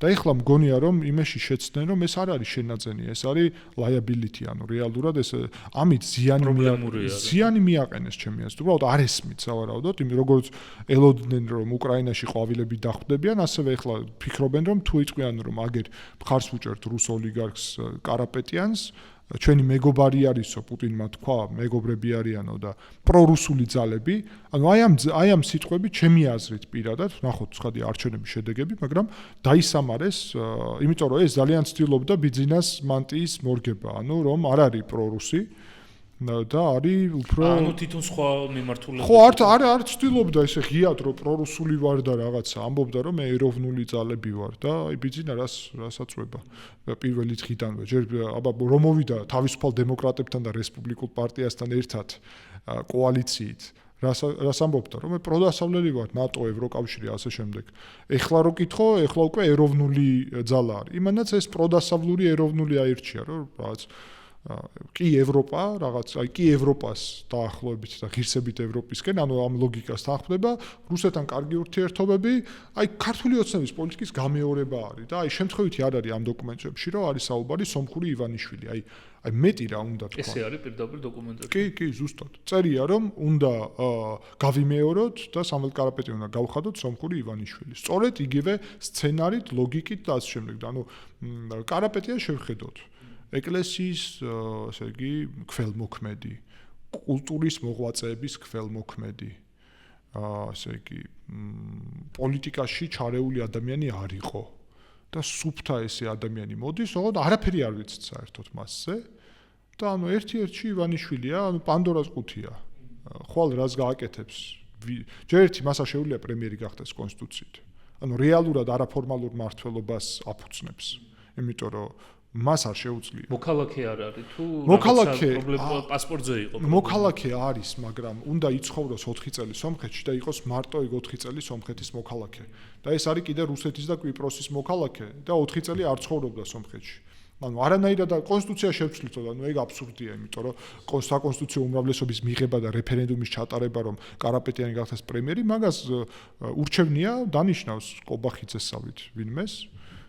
და ეხლა მგონია რომ იმაში შეცდნენ რომ ეს არ არის შენაძენი, ეს არის liability, ანუ რეალურად ეს ამით ზიანი მიაყენეს ჩემი აზრით. უბრალოდ არ ესმით სავარაუდოდ, იმ როგორც ელოდნენ რომ უკრაინაში ყვავილები დახვდებიან, ასევე ეხლა ფიქრობენ რომ თუ იყვიან რომ აგერ მხარს უჭერთ რუს ოლიგარქს კარაპეტიანს, ჩვენი მეგობარი არისო, პუტინმა თქვა, მეგობრები არიანო და პრორუსული ძალები, ანუ აი ამ სიტყვები ჩემი აზრით პირადად, ნახოთ ცხადი არჩევნების შედეგები, მაგრამ დაისამარეს, იმიტომ რომ ეს ძალიან ცდილობდა ბიძინას მანტიის მორგება, ანუ რომ არ არის პრორუსი და არის უფრო
ანუ თვითონ სხვა მიმართულებით.
ხო, არ ცდილობდა ესე ღიად რომ პრორუსული ვარ და რაღაცა, ამბობდა რომ მე ეროვნული ძალები ვარ და აი ბიძინა რასაწვება. პირველი დღიდანვე ჯერ აბა რომ მოვიდა თავისუფალ დემოკრატებთან და რესპუბლიკურ პარტიასთან ერთად კოალიციით, რას ამბობდა რომ მე პროდასავლელი ვარ, ნატო, ევროკავშირი, ასე შემდეგ. ეხლა რო კითხო, ეხლა უკვე ეროვნული ძალა არის. იმანაც ეს პროდასავლური ეროვნული აირჩია, რომ რაღაც კი ევროპა, რაღაც, აი კი ევროპას დაახლოებით და ღირსებით ევროპისკენ, ანუ ამ ლოგიკას თანხმდება, რუსეთთან კარგი ურთიერთობები, აი ქართული ოცნების პოლიტიკის გამეორება არის და აი შემთხვევითი არ არის ამ დოკუმენტებში, რომ არის საუბარი სომხური ივანიშვილი, აი მეტი რა უნდა თქვა.
ესე არის პირდაპირ დოკუმენტებში.
კი, ზუსტად. წერია რომ უნდა გავიმეოროთ და სამველ კარაპეტი უნდა გავხადოთ სომხური ივანიშვილი. სწორედ იგივე სცენარით, ლოგიკით და ასე შემდეგ. ანუ კარაპეტია შევხედოთ. ეკლესიის, ესე იგი, ქველმოქმედი, კულტურის მოღვაწეების ქველმოქმედი, ესე იგი, პოლიტიკაში ჩარეული ადამიანი არ იყო და სუფთა ესე ადამიანი მოდის, ოღონდ არაფერი არ ვიცით საერთოდ მასზე. და ანუ ერთ-ერთი ივანიშვილია, ანუ პანდორას ყუთია. ხვალ რას გააკეთებს? ჯერ ერთი მას არ შეუძლია პრემიერი გახდეს კონსტიტუციით. ანუ რეალურად არაფორმალურ მართლობას აფუძნებს. იმიტომ რომ მას არ შეუძლია.
მოქალაქე არ არის თუ
მოქალაქე
პასპორტზე იყო.
მოქალაქე არის, მაგრამ უნდა იცხოვროს 4 წელი სომხეთში და იყოს მარტო 4 წელი სომხეთის მოქალაქე. და ეს არის კიდე რუსეთის და კვიპროსის მოქალაქე და 4 წელი არ ცხოვრობდა სომხეთში. ანუ არანაირად კონსტიტუცია შევცვლითო და ეგ აბსურდია, იმიტომ რომ საკონსტიტუციო უმრავლესობის მიღება და რეფერენდუმის ჩატარება, რომ კარაპეტიანი გახდეს პრემიერი, მაგას ურჩევნია დანიშნავს ყობახიძესავით ვინმეს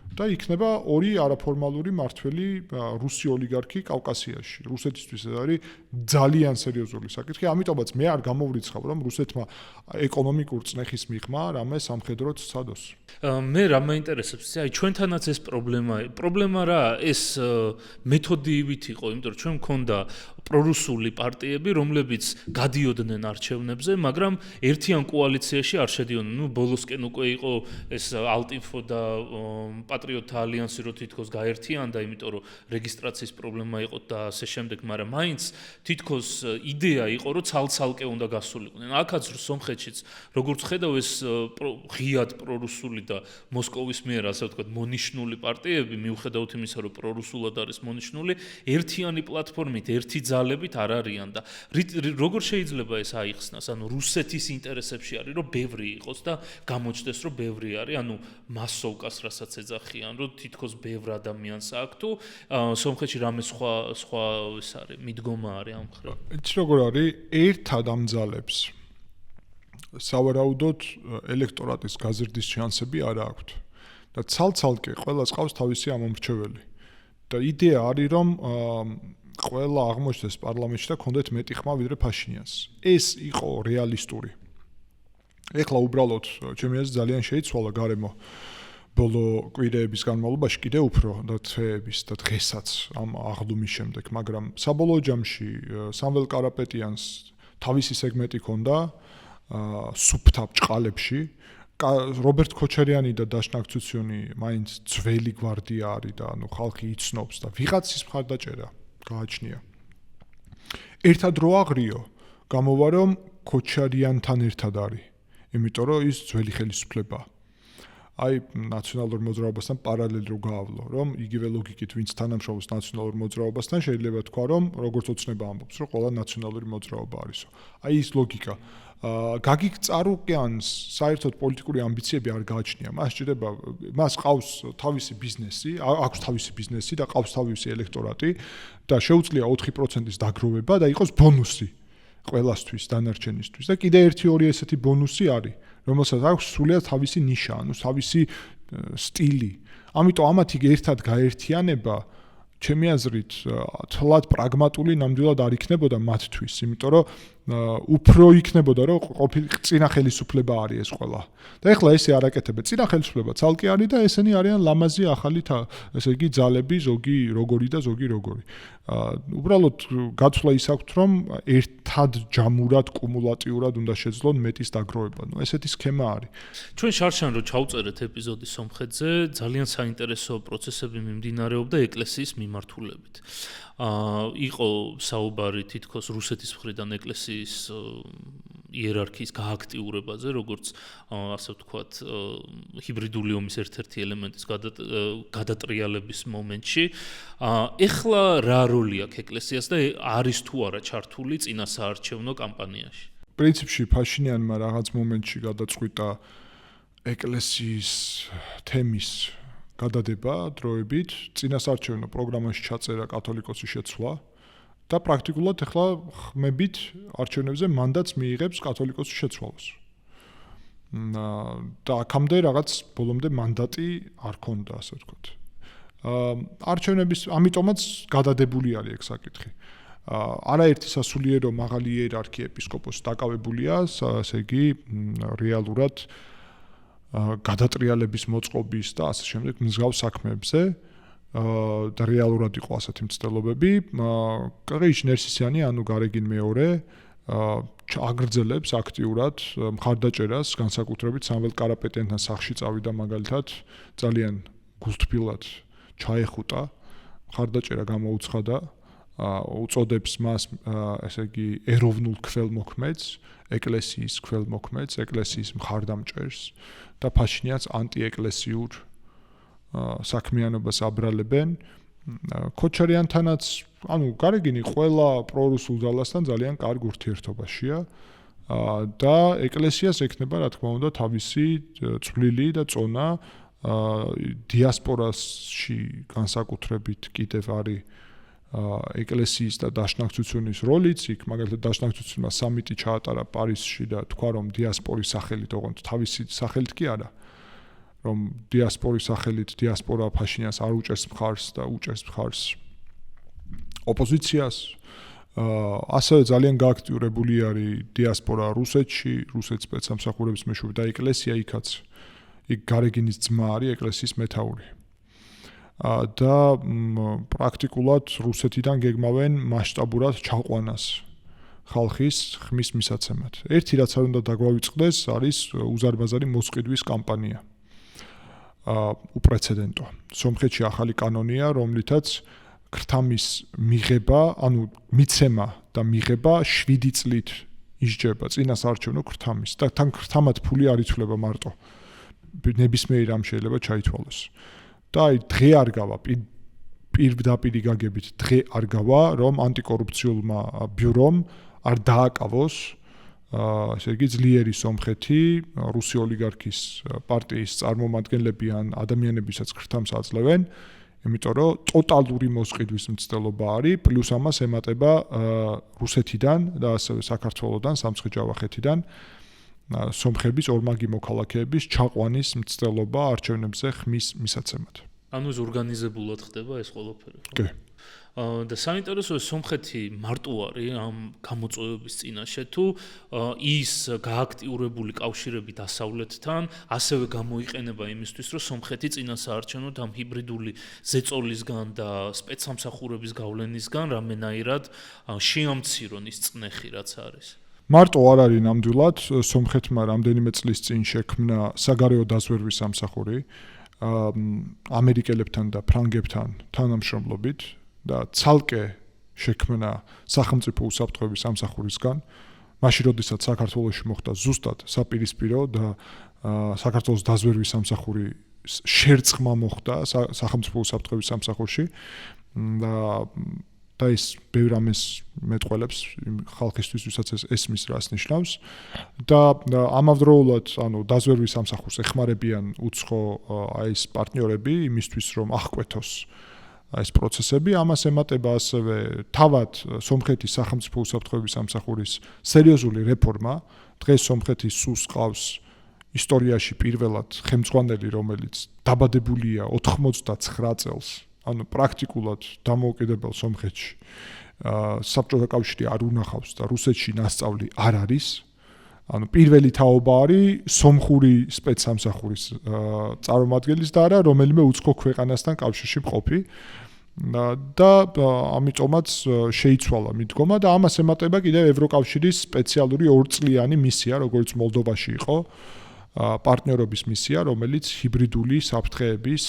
და იქნება ორი არაფორმალური მართველი რუსი ოლიგარქი კავკასიაში. რუსეთისთვის ეს არის ძალიან სერიოზული საკითხი, ამიტომაც მე არ გამოვრიცხავ, რომ რუსეთმა ეკონომიკურ წნეხის მიღმა რამე სამხედროდ სცადოს.
მე რა მაინტერესებს, აი ჩვენთანაც ეს პრობლემა რა, ეს მეთოდივით იყო, იმიტომ რომ ჩვენ მქონდა პრორუსული პარტიები, რომლებიც გადიოდნენ არჩევნებზე, მაგრამ ერთიან კოალიციაში არ შედიოდნენ. ნუ ბოლოსკენ უკვე იყო ეს ალტინფო და პატრიოტთა ალიანსი, რო თითქოს გაერთიანდა, იმიტომ რომ რეგისტრაციის პრობლემა იყო და ასე შემდეგ, მაგრამ მაინც თითქოს იდეა იყო, რომ ცალ-ცალკე უნდა გასულიყვნენ. აქაც სომხეთშიც, როგორც ხედავ, ეს ღიად პრორუსული და მოსკოვის მიერ, ასე ვთქვათ, მონიშნული პარტიები, მიუხედავად იმისა, რომ პრორუსულად არის მონიშნული, ერთიანი პლატფორმით, ერთი ძალებით არ არიან და როგორ შეიძლება ეს აიხსნას? ანუ რუსეთის ინტერესებში არის, რომ ბევრი იყოს და გამოჩნდეს, რომ ბევრი არის, ანუ მასოვკას რასაც ეძახიან, რომ თითქოს ბევრ ადამიანს აქვს თუ სომხეთში რამე სხვა ეს არის, მიდგომა არის ამ ხრა.
იცი როგორ არის, ერთად ამძალებს სავარაუდოდ ელექტორატის გაზრდის შანსები არ აქვს და ცალ-ცალკე ყველას ყავს თავისი ამომრჩეველი. და იდეა არის, რომ ყველა აღმოჩნდეს პარლამენტში და კონდეთ მეტი ხმა ვიდრე ფაშინიანს. ეს იყო რეალისტური. ეხლა უბრალოდ ჩემი აზრით ძალიან შეიცვალა გარემო ბოლო კვირეების განმავლობაში კიდე უფრო და თვეების და დღესაც ამ აღლუმის შემდეგ, მაგრამ საბოლოო ჯამში სამվել კარაპეტიანს თავისი სეგმენტი ჰქონდა სუფთა ბჭყალებში. რობერტ ქოჩარიანი და დაშნაკ ცუციონი მაინც ძველი გვარდია არის და ანუ ხალხი იცნობს და ვიღაცის მხარდაჭერა გააჩნია. ერთად რო აღრიო, გამოვა რომ ქოჩარიანთან ერთად არის. იმიტომ რომ ის ძველი ხელისუფლებაა. აი ნაციონალურ მოძრაობასთან პარალელი რო გაავლო, რომ იგივე ლოგიკით ვინც თანამშრომლობს ნაციონალურ მოძრაობასთან, შეიძლება თქვა, რომ როგორც ოცნება ამბობს, რომ ყველა ნაციონალური მოძრაობა არისო. აი ის ლოგიკა გაგიკ წარუკიანს საერთოდ პოლიტიკური ამბიციები არ გააჩნია. მას ჭირდება, მას ყავს თავისი ბიზნესი, აქვს თავისი ბიზნესი და ყავს თავისი ელექტორატი და შეუძლია 4%-ის დაგროვება და იყოს ბონუსი ყველასთვის, დანარჩენისთვის. და კიდე 1-2 ესეთი ბონუსი არის, რომელსაც აქვს სრულიად თავისი ნიშა, ანუ თავისი სტილი. ამიტომ ამათი ერთად გაერთიანება ჩემი აზრით თლად პრაგმატული ნამდვილად არ იქნებოდა მათთვის, იმიტომ რომ უფრო იქნებოდა რომ წინა ხელისუფლება არის ეს ყველა. და ეხლა ესე არ აკეთებენ. წინა ხელისუფლება ცალკე არის და ესენი არიან ლამაზი ახალი ესე იგი ძალები, ზოგი როგორი და ზოგი როგორი. უბრალოდ გაცვლა ის აქვს, რომ ერთად ჯამურად, კუმულატიურად უნდა შეძლონ მეტის დაგროვება. ნუ ესეთი სქემა არის.
ჩვენ შარშან რო ჩავწერეთ ეპიზოდი სომხეთზე, ძალიან საინტერესო პროცესები მიმდინარეობდა ეკლესიის მიმართულებით. იყო საუბარი თითქოს რუსეთის მხრიდან ეკლესიის იერარქიის გააქტიურებაზე, როგორც ასე ვთქვათ, ჰიბრიდული ომის ერთ-ერთი ელემენტის გადატრიალების მომენტში. ეხლა რა როლი აქვს ეკლესიას და არის თუ არა ჩართული წინასაარჩევნო კამპანიაში?
პრინციპში ფაშინიანმა რაღაც მომენტში გადაწყვიტა ეკლესიის თემის გადადება დროებით, წინასაარჩევნო პროგრამაში ჩაწერა კათოლიკოსის შეცვლა და პრაქტიკულად ახლა ხმებით არჩევნებზე მანდატს მიიღებს კათოლიკოსის შეცვალოს. და აქამდე რაღაც ბოლომდე მანდატი არ ქონდა, ასე ვთქვათ. არჩევნების ამიტომაც გადადებული არის ეგ საკითხი. არაერთი სასულიერო მაღალი იერარქი ეპისკოპოსი დაკავებულია, ასე იგი რეალურად გადატრიალების მოწყობის და ასე შემდეგ მსგავს საქმეებზე და რეალურად იყო ასეთი მცდელობები. კრეიშ ნერსისიანი, ანუ გარეგინ მეორე, აგრძელებს აქტიურად მხარდაჭერას, განსაკუთრებით სამվել კარაპეტიანთან სახლში წავიდა მაგალითად ძალიან გულთბილად ჩაეხუტა, მხარდაჭერა გამოუცხადა, უწოდებს მას ესე იგი ეროვნულ ქველმოქმედს, ეკლესიის ქველმოქმედს, ეკლესიის მხარდამჭერს და ფაშინიანს ანტიეკლესიურ საქმიანობას აბრალებენ. ქოჩარიანთანაც, გარეგინი ყველა პრორუსულ ძალასთან ძალიან კარგ ურთიერთობაშია და ეკლესიას ექნება, რა თქმა უნდა, თავისი წვლილი და წონა დიასპორაში განსაკუთრებით კიდევ არის ეკლესიის და დაშნაკცუცუნის როლიც, იქ მაგალითად დაშნაკცუცუნმა სამიტი ჩაატარა პარიზში და თქვა, რომ დიასპორის სახელით, ოღონდ თავისი სახელით კი არა, რომ დიასპორის სახელით დიასპორა ფაშინიანს არ უჭერს მხარს და უჭერს მხარს ოპოზიციას. ასევე ძალიან გააქტიურებული არის დიასპორა რუსეთში, რუსეთის სპეცსამსახურების მეშვეობით და ეკლესია იქაც. იქ გარეგინის ძმა არის ეკლესიის მეთაური. და პრაქტიკულად რუსეთიდან გეგმავენ მასშტაბურად ჩაყვანას ხალხის ხმის მისაცემად. ერთი რაც არ უნდა დაგვავიწყდეს, არის უზარმაზარი მოსყიდვის კამპანია. უპრეცედენტო. სომხეთში ახალი კანონია, რომლითაც ქრთამის მიღება, მიცემა და მიღება 7 წლით ისჯება წინასაარჩევნო ქრთამის და თან ქრთამად ფული არ იცვლება მარტო. ნებისმიერი რამ შეიძლება ჩაითვალოს. და დღე არ გავა, პირდაპირი გაგებით დღე არ გავა, რომ ანტიკორუფციულმა ბიურომ არ დააკავოს ესე იგი ძლიერი სომხეთი რუსი ოლიგარქის პარტიის წარმომადგენლები ან ადამიანებისაც ქრთამს აძლევენ, იმიტომ რომ ტოტალური მოსყიდვის მცდელობა არის, პლუს ამას ემატება რუსეთიდან და ასევე საქართველოსთან, სამცხე-ჯავახეთიდან სომხების ორმაგი მოქალაქეების ჩაყვანის მცდელობა არჩევნებზე ხმის მისაცემად.
ეს ორგანიზებულად ხდება ეს ყველაფერი, ხო?
კი.
და საინტერესოა სომხეთი მარტო არის ამ გამოწვევების წინაშე თუ ის გააქტიურებული კავშირები დასავლეთთან ასევე გამოიყენება იმისთვის, რომ სომხეთი წინასაარჩევნოდ ამ ჰიბრიდული ზეწოლისგან და სპეცსამსახურების გავლენისგან რამენაირად შეამცირონ ის წნეხი რაც არის.
მარტო არ არის ნამდვილად, სომხეთმა რამდენიმე წლის წინ შექმნა საგარეო დაზვერვის სამსახური ამერიკელებთან და ფრანგებთან თანამშრომლობით და ცალკე შექმნა სახელმწიფო უსაფრთხოების სამსახურისგან, მაშინ როდესაც საქართველოში მოხდა ზუსტად საპირისპირო და საქართველოს დაზვერვის სამსახური შერწყმა მოხდა სახელმწიფო უსაფრთხოების სამსახურში და ის ბევრ ამას მეტყველებს ხალხისთვის, ვისაც ეს ესმის რას ნიშნავს და ამავდროულად, დაზვერვის სამსახურს ეხმარებიან უცხო ეს პარტნიორები იმისთვის, რომ აღკვეთოს ეს პროცესები, ამას ემატება ასევე თავად სომხეთის სახელმწიფო უსაფრთხოების სამსახურის სერიოზული რეფორმა. დღეს სომხეთის სულს ყავს ისტორიაში პირველად ხელმძღვანელი, რომელიც დაბადებულია 99 წელს, პრაქტიკულად დამოუკიდებელ სომხეთში. საბჭოთა კავშირი არ უნახავს და რუსეთში ნასწავლი არ არის. პირველი თაობა არის სომხური სპეცსამსახურის წარმომადგენლის და არა რომელიმე უცხო ქვეყანასთან კავშირში მყოფი. და ამიტომაც შეიცვალა მიდგომა და ამას ემატება კიდევ ევროკავშირის სპეციალური 2 წლიანი მისია, როგორც მოლდოვაში იყო, პარტნიორობის მისია, რომელიც ჰიბრიდული საფრთხეების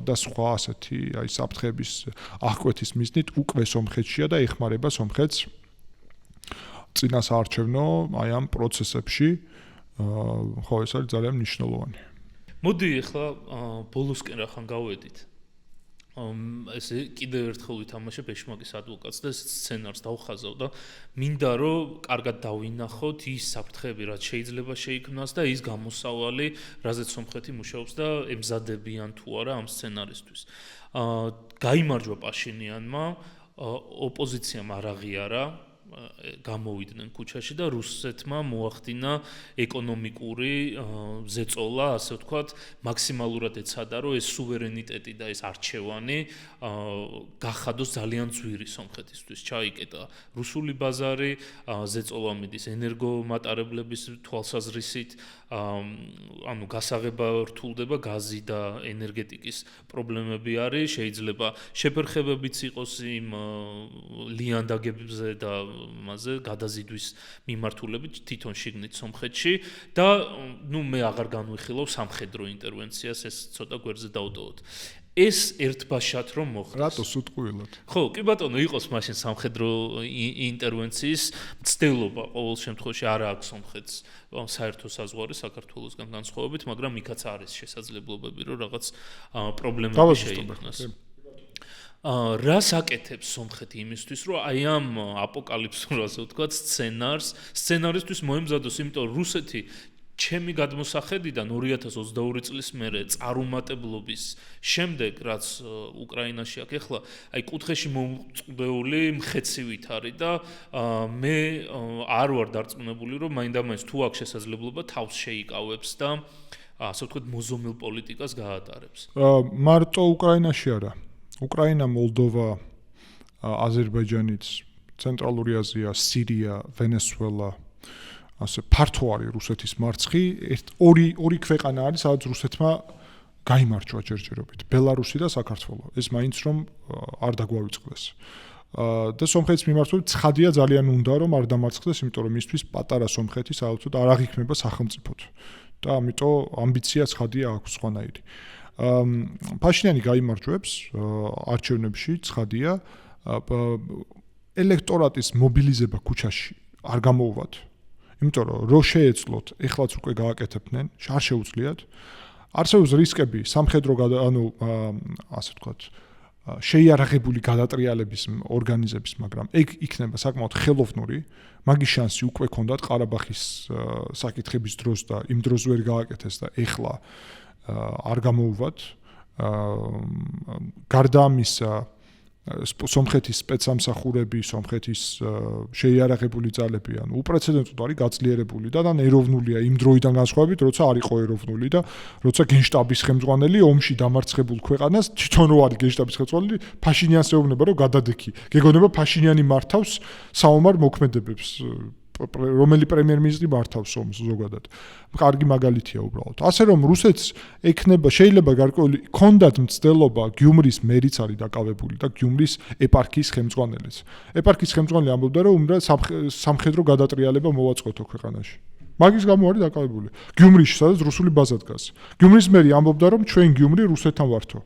და სხვა ასეთი საფრთხეების აღკვეთის მიზნით უკვე სომხეთშია და ეხმარება სომხეთს წინასაარჩევნო ამ პროცესებში. ხო, ეს არის ძალიან მნიშვნელოვანი.
მოდი ახლა ბოლოსკენ რახან გავედით. ესე კიდევ ერთხელ ვითამაშებ ეშმაკის ადვოკატს და სცენარს დავხაზავ და მინდა რომ კარგად დავინახოთ ის საფრთხეები რაც შეიძლება შეიქმნას და ის გამოსავალი რაზეც სომხეთი მუშაობს და ემზადებიან თუ არა ამ სცენარისთვის. გაიმარჯვა პაშინიანმა, ოპოზიციამ არ აღიარა, გამოვიდნენ ქუჩაში და რუსეთმა მოახდინა ეკონომიკური ზეწოლა, ასე ვთქვათ, მაქსიმალურად ეცადა, რომ ეს სუვერენიტეტი და ეს არჩევანი გახადოს ძალიან ძვირი სომხეთისთვის. ჩაიკეტა რუსული ბაზარი, ზეწოლა მიდის ენერგომატარებლების თვალსაზრისით, გასაღება რთულდება, გაზი და ენერგეტიკის პრობლემები არის, შეიძლება შეფერხებებიც იყოს იმ ლიანდაგებზე და მასზე გადაზიდვის მიმართულებით თვითონ შიგნით სომხეთში და მე აღარ განვიხილავ სამხედრო ინტერვენციას, ეს ცოტა გვერდზე დავტოვოთ. ეს ერთბაშად რომ მოხდეს.
რატო სუტყუილად?
ხო, კი ბატონო, იყოს მაშინ სამხედრო ინტერვენციის მცდელობა ყოველ შემთხვევაში არ აქვს სომხეთს საერთო საზღვარი საქართველოსგან განსხვავებით, მაგრამ იქაც არის შესაძლებლობები, რომ რაღაც პრობლემები შეიქმნას. რას აკეთებს სომხეთი იმისთვის, რომ აი ამ აპოკალიფსურ, ასე ვთქვათ, სცენარისთვის მოემზადოს, იმიტომ რომ რუსეთი ჩემი გადმოსახედიდან 2022 წლის მერე წარუმატებლობის შემდეგ, რაც უკრაინაში აქვს ეხლა, აი კუთხეში მომწყდეული მხეცივით არის და მე არ ვარ დარწმუნებული, რომ მაინდა-მაინც თუ აქვს შესაძლებლობა თავს შეიკავებს და ასე ვთქვათ, მოზომილ პოლიტიკას გაატარებს.
მარტო უკრაინაში არა. უკრაინა, მოლდოვა, აზერბაიჯანიც, ცენტრალური აზია, სირია, ვენესუელა ასე ფართო არის რუსეთის მარცხი, ორი ქვეყანა არის, სადაც რუსეთმა გაიმარჯვა ჯერჯერობით, ბელარუსი და საქართველო. ეს მაინც რომ არ დაგვავიწყდეს. და სომხეთის მიმართულებით ცხადია ძალიან უნდა რომ არ დამარცხდეს, იმიტომ რომ მისთვის პატარა სომხეთი საერთოდ არ აღიქმება სახელმწიფოდ. და ამიტომ ამბიცია ცხადია აქვს სხვანაირი. ფაშინიანი გაიმარჯვებს არჩევნებში, ცხადია, ელექტორატის მობილიზება ქუჩაში არ გამოუვათ. იმიტომ რომ შეეძლოთ, ეხლაც უკვე გააკეთებდნენ, არ შეუძლიათ. არსებობს რისკები სამხედრო ასე ვთქვათ, შეიარაღებული გადატრიალების ორგანიზების, მაგრამ ეგ იქნება საკმაოდ ხელოვნური, მაგის შანსი უკვე ჰქონდათ ყარაბაღის საკითხების დროს და იმ დროს ვერ გააკეთეს და ეხლა არ გამოუვათ. გარდა ამისა, სომხეთის სპეცსამსახურები, სომხეთის შეიარაღებული ძალები, ანუ უპრეცედენტოდ არის გაძლიერებული და ეროვნულია იმ დროიდან განსხვავებით, როცა არ იყო ეროვნული და როცა გენშტაბის ხელმძღვანელი ომში დამარცხებულ ქვეყანას თვითონ რო არის გენშტაბის ხელმძღვანელი, ფაშინიანს ეუბნება, რომ გადადექი. გეგონება ფაშინიანი მართავს საომარ მოქმედებებს. რომელი პრემიერ-მინისტრი მართავს ომს ზოგადად. კარგი მაგალითია უბრალოდ. ასე რომ რუსეთს შეიძლება გარკვეული კონდათ მცდელობა გიუმრის მერიც არის დაკავებული და გიუმრის ეპარქიის ხელმძღვანელიც. ეპარქიის ხელმძღვანელი ამბობდა, რომ უნდა სამხედრო გადატრიალება მოვაწყოთ ქვეყანაში. მაგის გამო არის დაკავებული. გიუმრიში, სადაც რუსული ბაზა დგას. გიუმრის მერი ამბობდა, რომ ჩვენ გიუმრი რუსეთთან ვართო.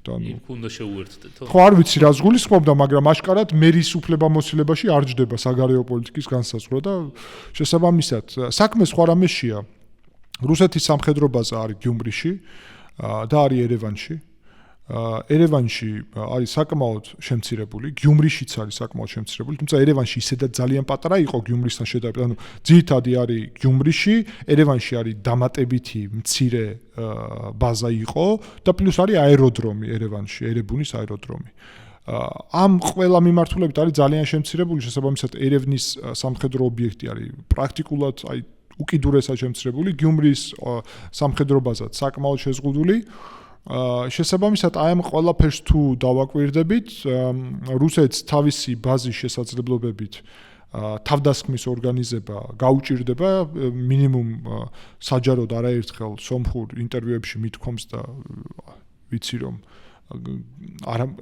იქ უნდა შეუერთდეთ.
ხო, არ ვიცი რას გულისხმობდა, მაგრამ აშკარად მერის უფლებამოსილებაში არ ჯდება საგარეო პოლიტიკის განსაზღვრა და შესაბამისად, საქმე სხვა რამეშია. რუსეთის სამხედრო ბაზა არის გიუმრიში და არის ერევანში. ერევანში არის საკმაოდ შემცირებული, გიუმრიშიც არის საკმაოდ შემცირებული, თუმცა ერევანში ისედაც ძალიან პატარა იყო გიუმრისთან შედარებით. ანუ ძირითადი არის გიუმრიში, ერევანში არის დამატებითი მცირე ბაზა იყო და პლუს არის აეროდრომი ერევანში, ერებუნის აეროდრომი. ამ ყველა მიმართულებით არის ძალიან შემცირებული, შესაბამისად ერევნის სამხედრო ობიექტი არის პრაქტიკულად აი უკიდურესად შემცირებული, გიუმრის სამხედრო ბაზაც საკმაოდ შეზღუდული. შესაბამისად აი ამ ყველაფერს თუ დავაკვირდებით, რუსეთს თავისი ბაზის შესაძლებლობებით თავდასხმის ორგანიზება გაუჭირდება, მინიმუმ საჯაროდ არაერთხელ სომხურ ინტერვიუებში მithქვამს და ვიცი რომ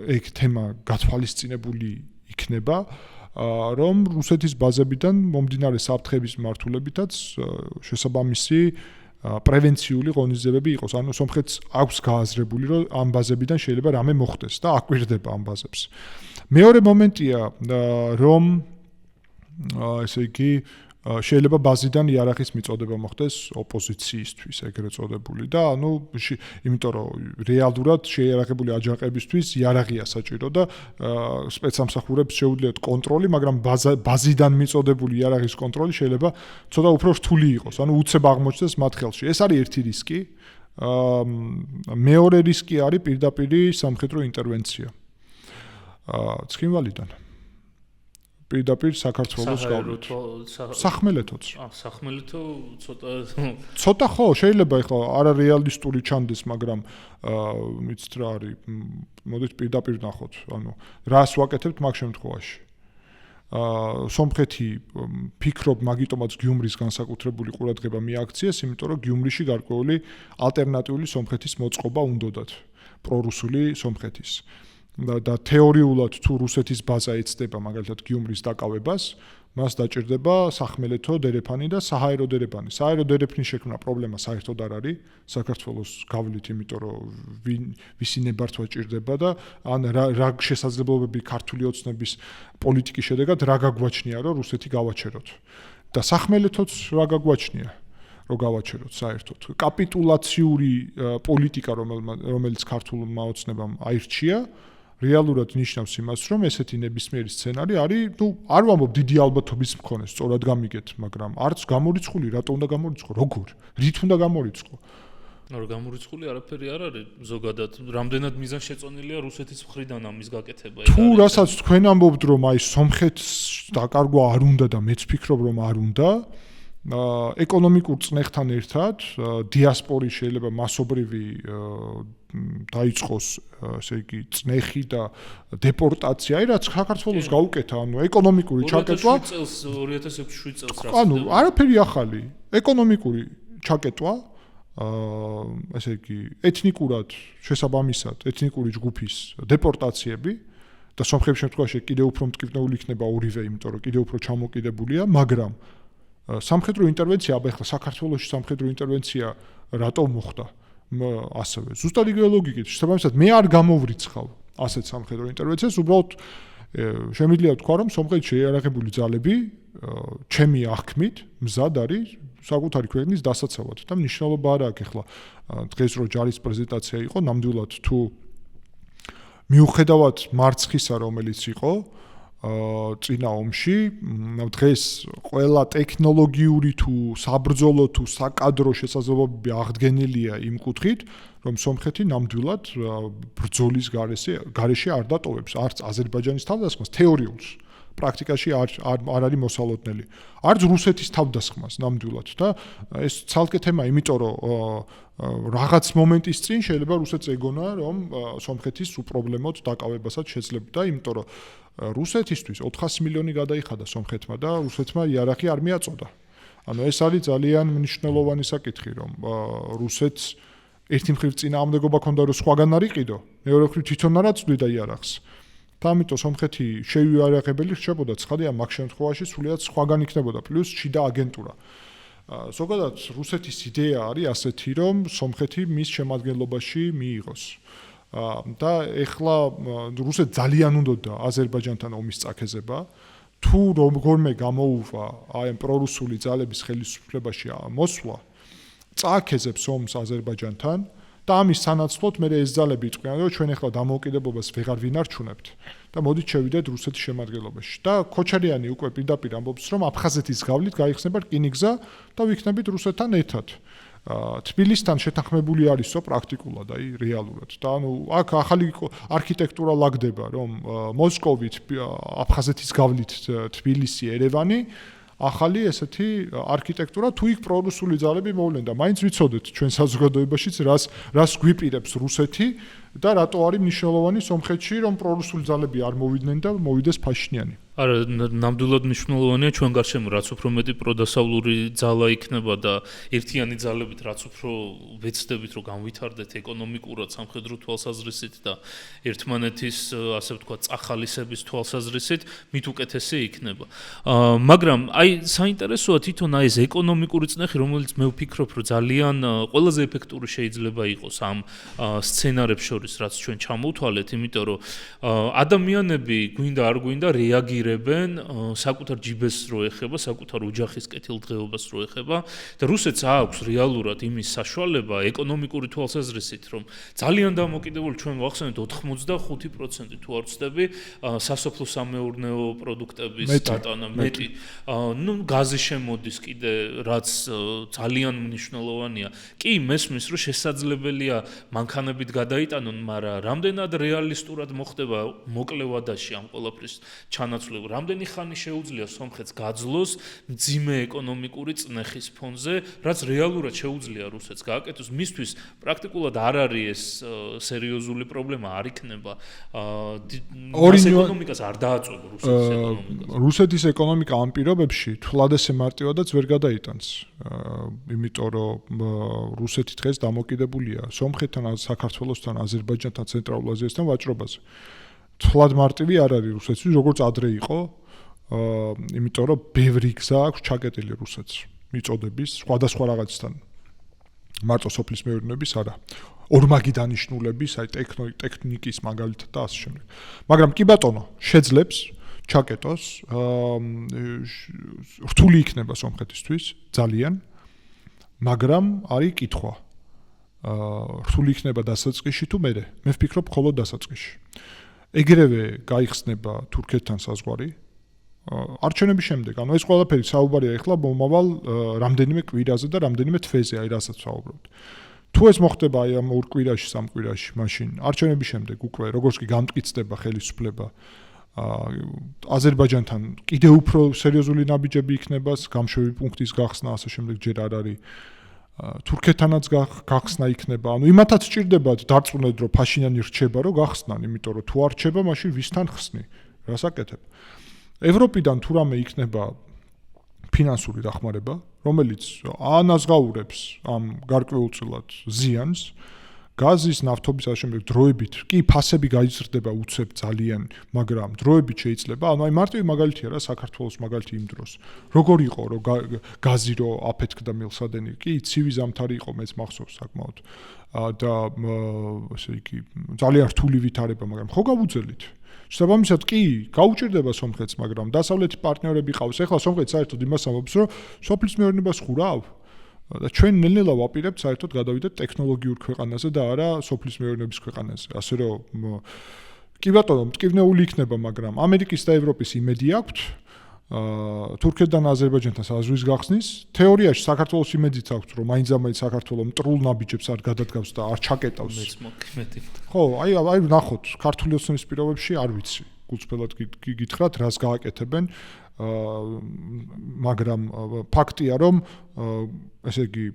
ეგ თემა გათვალისწინებული იქნება, რომ რუსეთის ბაზებიდან მომდინარე საფრთხების მართულებითაც შესაბამისი პრევენციული ღონისძიებები იყოს. ანუ სომხეთს აქვს გააზრებული, რომ ამ ბაზებიდან შეიძლება რამე მოხდეს და აკვირდება ამ ბაზებს. მეორე მომენტია, რომ ესე იგი შეიძლება ბაზიდან იარაღის მიწოდება მოხდეს ოპოზიციისთვის, ეგრეთ წოდებული და ანუ იმიტომ რომ რეალურად შეიარაღებული აჯანყებისთვის იარაღია საჭირო და სპეცსამსახურებს შეუძლიათ კონტროლი, მაგრამ ბაზიდან მიწოდებული იარაღის კონტროლი შეიძლება ცოტა უფრო რთული იყოს, ანუ უცებ აღმოჩნდეს მათ ხელში. ეს არის ერთი რისკი. მეორე რისკი არის პირდაპირი სამხედრო ინტერვენცია. ცხინვალიდან პირდაპირ საქართველოს გავლით. სახმელეთოც.
სახმელეთო
ცოტა ხო, შეიძლება ეხლა არარეალისტური ჩანდეს, მაგრამ მიცით რა არის, მოდით პირდაპირ ნახოთ, ანუ რას ვაკეთებთ მაგ შემთხვევაში. სომხეთი ფიქრობ მაგიტომაც გიუმრის განსაკუთრებული ყურადღება მიაქციეს, იმიტომ რომ გიუმრიში გარკვეული ალტერნატიული სომხეთის მოწყობა უნდოდათ, პრორუსული სომხეთის. და თეორიულად თუ რუსეთის ბაზა ეცდება მაგალითად გიუმრის დაკავებას, მას დაჭირდება სახმელეთო დერეფანი და საჰაერო დერეფანი. საჰაერო დერეფნის შექმნა პრობლემა საერთოდ არ არის საქართველოს გავლით, იმიტომ რომ ვისი ნებართვა ჭირდება და ან რა შესაძლებლობები ქართული ოცნების პოლიტიკის შედეგად რა გაგვაჩნია, რომ რუსეთი გავაჩეროთ. და სახმელეთოც რა გაგვაჩნია, რომ გავაჩეროთ საერთოდ. კაპიტულაციური პოლიტიკა, რომელიც ქართულმა ოცნებამ აირჩია, რეალურად ნიშნავს იმას, რომ ესეთი ნებისმიერი სცენარი არის, არ ვამბობ დიდი ალბათობის მქონე, სწორად გამიგეთ, მაგრამ არც გამორიცხული, რატო უნდა გამორიცხო, როგორ? რით უნდა გამორიცხო?
გამორიცხული არაფერი არ არის, ზოგადად, რამდენად მიზანშეწონილია რუსეთის მხრიდან ამის გაკეთება.
თუ რასაც თქვენ ამბობთ, რომ აი სომხეთს დაკარგვა არ უნდა და მეც ვფიქრობ, რომ არ უნდა, ეკონომიკურ წნეხთან ერთად დიასპორის შეიძლება მასობრივი დაიწყოს, ესე იგი, წნეხი და დეპორტაცია, რაც საქართველოს გაუკეთა, ანუ ეკონომიკური ჩაკეტვა
2007 წელს რაც
ანუ არაფერი ახალი, ეკონომიკური ჩაკეტვა, ესე იგი, ეთნიკურად შესაბამისად, ეთნიკური ჯგუფის დეპორტაციები და სომხების შემთხვევაში კიდევ უფრო მტკივნეული იქნება ორივე, იმიტომ რომ კიდევ უფრო ჩამოკიდებულია, მაგრამ სამხედრო ინტერვენცია, აბა ახლა საქართველოში სამხედრო ინტერვენცია რატო მოხდა? ასევე ზუსტად იგივე ლოგიკით, შესაბამისად მე არ გამოვრიცხავ ასეთ სამხედრო ინტერვენციას, უბრალოდ შემიძლია ვთქვა, რომ სომხეთში შეიარაღებული ძალები ჩემი აღქმით მზად არის საკუთარი ქვეყნის დასაცავად და მნიშვნელობა არ აქვს ახლა დღეს რო ჯარის პრეზენტაცია იყო, ნამდვილად თუ მიუხედავად მარცხისა, რომელიც იყო წინა ომში, დღეს ყველა ტექნოლოგიური თუ საბრძოლო თუ საკადრო შესაძლებლობები აღდგენილია იმ კუთხით, რომ სომხეთი ნამდვილად ბრძოლის გარეშე არ დატოვებს არც აზერბაიჯანის თავდასხმას თეორიულს. პრაქტიკაში არ არის მოსალოდნელი. არც რუსეთის თავდასხმას ნამდვილად და ეს ცალკე თემა, იმიტომ რომ რაღაც მომენტის წინ შეიძლება რუსეთს ეგონა, რომ სომხეთის უპრობლემოდ დაკავებასაც შეძლებდა, იმიტომ რომ რუსეთისთვის 400 მილიონი გადაიხადა სომხეთმა და რუსეთმა იარაღი არ მიაწოდა. ანუ ეს არის ძალიან მნიშვნელოვანი საკითხი, რომ რუსეთს ერთი მხრივ წინააღმდეგობა ქონდა, რომ სხვაგან არ იყიდო, მეორე მხრივ თვითონ არ აწვდიდა იარაღს. და ამიტომ სომხეთი შეიარაღებელი რჩებოდა, ცხადია, მაგ შემთხვევაში სულიად სხვაგან იქნებოდა, პლუს შიდა აგენტურა. ზოგადად რუსეთის იდეა არის ასეთი, რომ სომხეთი მის შემადგენლობაში მიიღოს. და ეხლა რუსეთს ძალიან უნდოდა აზერბაიჯანთან ომის წაქეზება, თუ როგორმე გამოუვა აი ამ პრორუსული ძალების ხელისუფლებაში მოსვლა, წააქეზებს ომს აზერბაიჯანთან და ამის სანაცვლოდ მე ეს ძალები იყვნენ, რომ ჩვენ ეხლა დამოუკიდებლობას ვეღარ ვინარჩუნებთ და მოდით შევიდეთ რუსეთის შემადგენლობაში. და ქოჩარიანი უკვე პირდაპირ ამბობს, რომ აფხაზეთის გავლით გაიხსნება რკინიგზა და ვიქნებით რუსეთთან ერთად. თბილისთან შეთანხმებული არისო პრაქტიკულად, აი რეალურად. და ანუ აქ ახალი არქიტექტურა ლაგდება, რომ მოსკოვით აფხაზეთის გავლით თბილისი, ერევანი ახალი ესეთი არქიტექტურა თუ იქ პრორუსული ძალები მოვლენ და მაინც ვიცოდეთ ჩვენ საზოგადოებაშიც რას გვიპირებს რუსეთი და რატო არის მნიშვნელოვანი სომხეთში რომ პრორუსული ძალები არ მოვიდნენ და მოვიდეს ფაშინიანი.
არა, ნამდვილად მნიშვნელოვანია ჩვენ გარშემო რაც უფრო მეტი პროდასავლური ძალა იქნება და ერთიანი ძალებით რაც უფრო ვეცდებით რომ განვითარდეთ ეკონომიკურად, სამხედრო თვალსაზრისით და ერთმანეთის ასე ვთქვათ წახალისების თვალსაზრისით, მით უკეთესი იქნება. მაგრამ აი საინტერესოა თვითონ აი ეს ეკონომიკური წნეხი, რომელიც მე ვფიქრობ, რომ ძალიან ყველაზე ეფექტური შეიძლება იყოს ამ სცენარებს შორის, რაც ჩვენ ჩამოვთვალეთ, იმიტომ რომ ადამიანები გვინდა არ გვინდა რეაგირებენ საკუთარ ჯიბეს რო ეხება, საკუთარ ოჯახის კეთილდღეობას რო ეხება და რუსეთს აქვს რეალურად იმის საშუალება ეკონომიკური თვალსაზრისით, რომ ძალიან დამოკიდებული ჩვენ ვახსენეთ 85% თუ არ ვცდები სასოფლო-სამეურნეო პროდუქტების დატანა მეტი. ნუ გაზი შემოდის კიდე, რაც ძალიან მნიშვნელოვანია. კი, მესმის, რომ შესაძლებელია მანქანებით გადაიტანონ, მაგრამ რამდენად რეალისტურად მოხდება მოკლე ვადაში ამ ყველაფრის ჩანაცვლება, რამდენი ხანი შეუძლია სომხეთს გაძლოს მძიმე ეკონომიკური წნეხის ფონზე, რაც რეალურად შეუძლია რუსეთს გააკეთოს. მისთვის პრაქტიკულად არ არის ეს სერიოზული პრობლემა, არ იქნება ეკონომიკას არ დააწვევ რუსეთის ეკონომიკას.
რუსეთის ეკონომიკა ამ პირობებში თვლად ესე მარტივადაც ვერ გადაიტანს. იმიტომ რომ რუსეთი დღეს დამოკიდებულია სომხეთთან, საქართველოსთან, აზერბაიჯანთან, ცენტრალურ აზიასთან ვაჭრობაზე. თვლად მარტივი არ არის რუსეთში, როგორც ადრე იყო, იმიტომ რომ ბევრი გზა აქვს ჩაკეტილი რუსეთს მიწოდების სხვადასხვა რაღაცთან. მარტო სოფლის მეურნეობის არა. ორმაგი დანიშნულების, აი ტექნიკის მაგალითად და ასე შემდეგ. მაგრამ კი ბატონო, შეძლებს ჩაკეტოს, რთული იქნება სომხეთისთვის ძალიან, მაგრამ არის კითხვა. რთული იქნება დასაწყისში თუ მე ვფიქრობ მხოლოდ დასაწყისში. ეგრევე გაიხსნება თურქეთთან საზღვარი. არჩევნების შემდეგ, ანუ ეს ყველაფერი საუბარია ახლა მომავალ რამდენიმე კვირაზე და რამდენიმე თვეზე, აი რასაც ვსაუბრობთ. თუ ეს მოხდება აი ამ 2 კვირაში, 3 კვირაში, მაშინ არჩევნების შემდეგ უკვე როგორც კი გამტკიცდება ხელისუფლება, აზერბაიჯანთან კიდევ უფრო სერიოზული ნაბიჯები იქნება, გამშვები პუნქტის გახსნა, ასე შემდეგ ჯერ არ არის. თურქეთთანაც გახსნა იქნება. ანუ იმათაც სჭირდებათ დარწმუნდეთ, რომ ფაშინიანი რჩება, რომ გახსნან, იმიტომ რომ თუ არ რჩება, მაშინ ვისთან ხსნი? რას აკეთებ? ევროპიდან თუ რამე იქნება ფინანსური დახმარება, რომელიც ანაზღაურებს ამ გარკვეულწილად ზიანს, გაზის, ნავთობის ასე შემდეგ დროებით, კი ფასები გაიზრდება უცებ ძალიან, მაგრამ დროებით შეიძლება, ანუ აი მარტივი მაგალითია რა საქართველოს მაგალითი იმ დროს. როგორ იყო, რომ გაზი რო აფეთქდა მილსადენი, კი, ცივი ზამთარი იყო, მეც მახსოვს საკმაოდ. და ესე იგი ძალიან რთული ვითარება, მაგრამ ხო გავუძელით. შესაბამისად კი, გაუჭირდება სომხეთს, მაგრამ დასავლეთი პარტნიორები ყავს. ეხლა სომხეთი საერთოდ იმას ამბობს, რომ სოფლის მეურნეობას ხურავ და ჩვენ ნელ-ნელა ვაპირებთ საერთოდ გადავიდეთ ტექნოლოგიურ ქვეყანაზე და არა სოფლის მეურნეობის ქვეყანაზე. ასე რომ კი ბატონო, მტკივნეული იქნება, მაგრამ ამერიკის და ევროპის იმედი აქვთ თურქეთთან აზერბაიჯანთან საზღვრის გახსნის. თეორიაში საქართველოს იმედიც აქვს, რომ მაინც საქართველოს მტრულ ნაბიჯებს არ გადადგავს და არ ჩაკეტავს.
მეც მოკმედი.
ხო, აი ნახოთ, ქართული ოცნების პირობებში არ ვიცი. გულწრფელად გითხრათ, რას გააკეთებენ. მაგრამ ფაქტია, რომ ესე იგი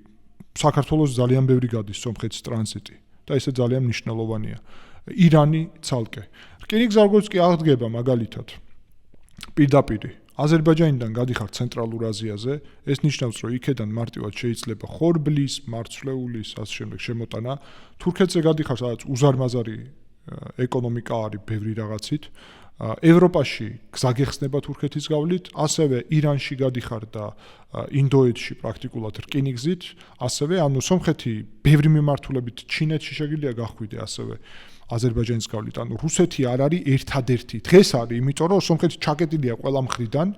საქართველოს ძალიან ბევრი გადის სომხეთის ტრანზიტი და ესე ძალიან მნიშვნელოვანია. ირანი ცალკე. რკინიგზა როგორც კი აღდგება მაგალითად პირდაპირ აზერბაიჯანიდან გადიხარ ცენტრალურ აზიაზე, ეს ნიშნავს, რომ იქედან მარტივად შეიძლება ხორბლის, მარცვლეულის, ასე შემდეგ შემოტანა. თურქეთზე გადიხარ, სადაც უზარმაზარი ეკონომიკა არის ბევრი რაღაცით. ევროპაში გზაგეხსნება თურქეთის გავლით, ასევე ირანში გადიხარ და ინდოეთში პრაქტიკულად რკინიგზით, ასევე ანუ სომხეთი ბევრი მიმართულებით ჩინეთში შეგიძლია გახვიდე, ასევე აზერბაიჯანის გავლით, ანუ რუსეთი არ არის ერთადერთი. დღეს არის, იმიტომ რომ სომხეთი ჩაკეტილია ყველა მხრიდან.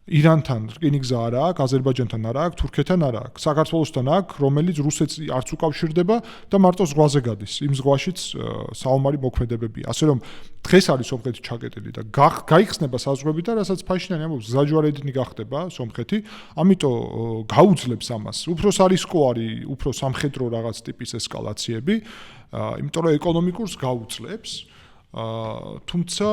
ირანთან რკინიგზა არ აქვს, აზერბაიჯანთან არ აქვს, თურქეთთან არ აქვს, საქართველოსთან აქვს, რომელიც რუსეთს არც უკავშირდება და მარტო ზღვაზე გადის. იმ ზღვაშიც საომარი მოქმედებებია. ასე რომ დღეს არის სომხეთი ჩაკეტილი და გაიხსნება საზღვრები და რასაც ფაშინიანი ამბობს, გზაჯვარედინი გახდება სომხეთი, ამიტომ გაუძლებს ამას. უფრო სარისკო არის, უფრო სამხედრო რაღაც ტიპის ესკალაციები, იმიტომ რომ ეკონომიკურს გაუძლებს. თუმცა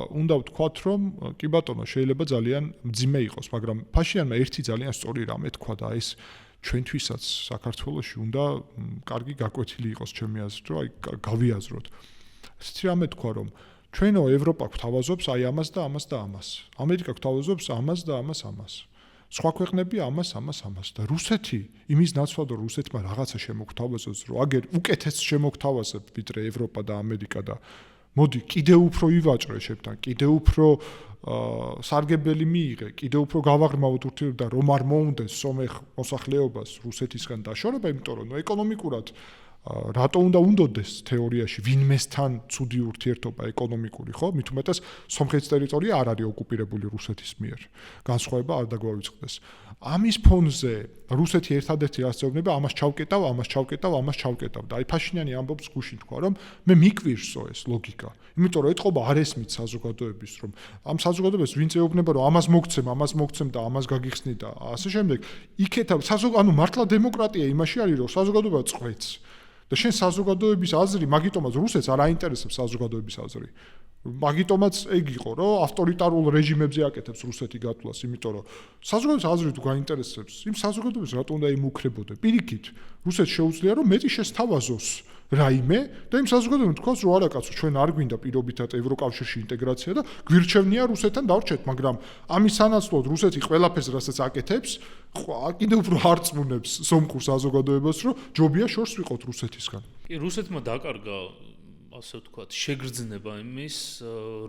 უნდა ვთქვათ, რომ კი ბატონო, შეიძლება ძალიან მძიმე იყოს, მაგრამ ფაშიანმა ერთი ძალიან სწორი რამე თქვა და ეს ჩვენთვისაც საქართველოში უნდა კარგი გაკვეთილი იყოს ჩემი აზრით, რომ აი გავიაზროთ. ესეთი რამე თქვა, რომ ჩვენო ევროპა გვთავაზობს აი ამას და ამას და ამას. ამერიკა გვთავაზობს ამას და ამას ამას. სხვა ქვეყნები ამას და რუსეთი იმის ნაცვლად, რომ რუსეთმა რაღაცა შემოგთავაზოს, რომ აგერ უკეთეს შემოგთავაზებ ვიდრე ევროპა და ამერიკა და მოდი კიდევ უფრო ივაჭრე შებთან, კიდევ უფრო სარგებელი მიიღე, კიდევ უფრო გავაღრმავოთ ურთიერთობა და რომ არ მოუნდეს სომეხ მოსახლეობას რუსეთისგან დაშორება, იმიტომ რომ ეკონომიკურად რატო უნდა უნდოდეს თეორიაში ვინმესთან ცუდი ურთიერთობა ეკონომიკური, ხო? მით უმეტეს სომხეთის ტერიტორია არ არის ოკუპირებული რუსეთის მიერ. განსხვავება არ დაგვავიწყდეს. ამის ფონზე რუსეთი ერთადერთი ასწავნება, ამას ჩავკეტავ და აი ფაშინიანი ამბობს გუშინ თქვა, რომ მე მიკვირსო ეს ლოგიკა. იმიტომ რომ ეთყობა არ ესმით საზოგადოების, რომ ამ საზოგადოებას ვინც ეუბნება, რომ ამას მოგცემ და ამას გაგიხსნი და ასე შემდეგ, იქეთა ანუ მართლა დემოკრატია იმაში არის, რომ საზოგადოება წყვეტს. და შენ საზოგადოების აზრი, მაგიტომაც რუსეთს არ აინტერესებს საზოგადოების აზრი. მაგიტომაც ეგ იყო, რომ ავტორიტარულ რეჟიმებზე აკეთებს რუსეთი გათვლას, იმიტომ რომ საზოგადოების აზრი თუ გაინტერესებს, იმ საზოგადოებას რატო უნდა იმუქრებოდე? პირიქით, რუსეთს შეუძლია, რომ მეტი შესთავაზოს რაიმე და იმ საზოგადოებამ თქვას, რომ არა კაცო, ჩვენ არ გვინდა პირობითად ევროკავშირში ინტეგრაცია და გვირჩევნია რუსეთთან დავრჩეთ, მაგრამ ამის სანაცვლოდ რუსეთი ყველაფერს რასაც აკეთებს, კიდევ უფრო არწმუნებს სომხურ საზოგადოებას, რომ ჯობია შორს ვიყოთ რუსეთისგან.
კი, რუსეთმა დაკარგა ასე ვთქვათ, შეგრძნება იმის,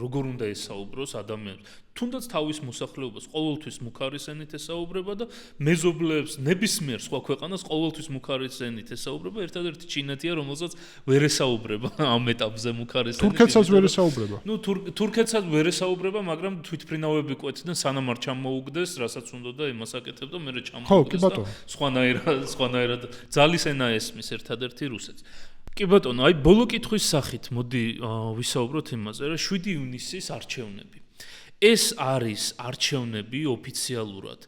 როგორ უნდა ესაუბროს ადამიანს. თუნდაც თავის მოსახლეობას ყოველთვის მუქარისენით ესაუბრება და მეზობლებს ნებისმიერ სხვა ქვეყანას ყოველთვის მუქარისენით ესაუბრება. ერთადერთი ჩინეთია, რომელსაც ვერ ესაუბრება ამ ეტაპზე მუქარისენით.
თურქეთსაც ვერ ესაუბრება.
ნუ თურქეთსაც ვერ ესაუბრება, მაგრამ თვითფრინავები კვეთიდან სანამ არ ჩამოუგდეს, რასაც უნდა და იმას აკეთებ და მერე ჩამოუგდეს და სხვანაირად ძალის ენა ესმის ერთადერთი რუსეთს. კი ბატონო, აი ბოლო კითხვის სახით მოდი ვისაუბროთ იმაზე, რომ 7 ივნისის არჩევნები. ეს არის არჩევნები ოფიციალურად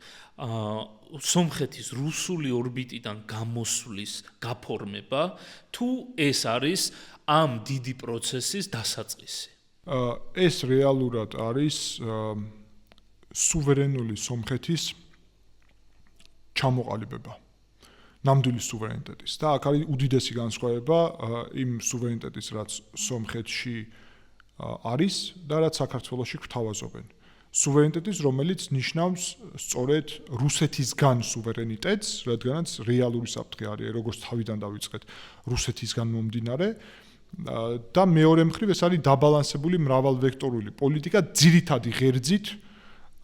სომხეთის რუსული ორბიტიდან გამოსვლის გაფორმება, თუ ეს არის ამ დიდი პროცესის დასაწყისი?
ეს რეალურად არის სუვერენული სომხეთის ჩამოყალიბება. ნამდვილი სუვერენიტეტის და აქ არის უდიდესი განსხვავება იმ სუვერენიტეტის, რაც სომხეთში არის და რაც საქართველოში გვთავაზობენ. სუვერენიტეტის, რომელიც ნიშნავს სწორედ რუსეთისგან სუვერენიტეტს, რადგანაც რეალური საფრთხე არის, როგორც თავიდან დავიწყეთ, რუსეთისგან მომდინარე და მეორე მხრივ ეს არის დაბალანსებული მრავალვექტორული პოლიტიკა ძირითადი ღერძით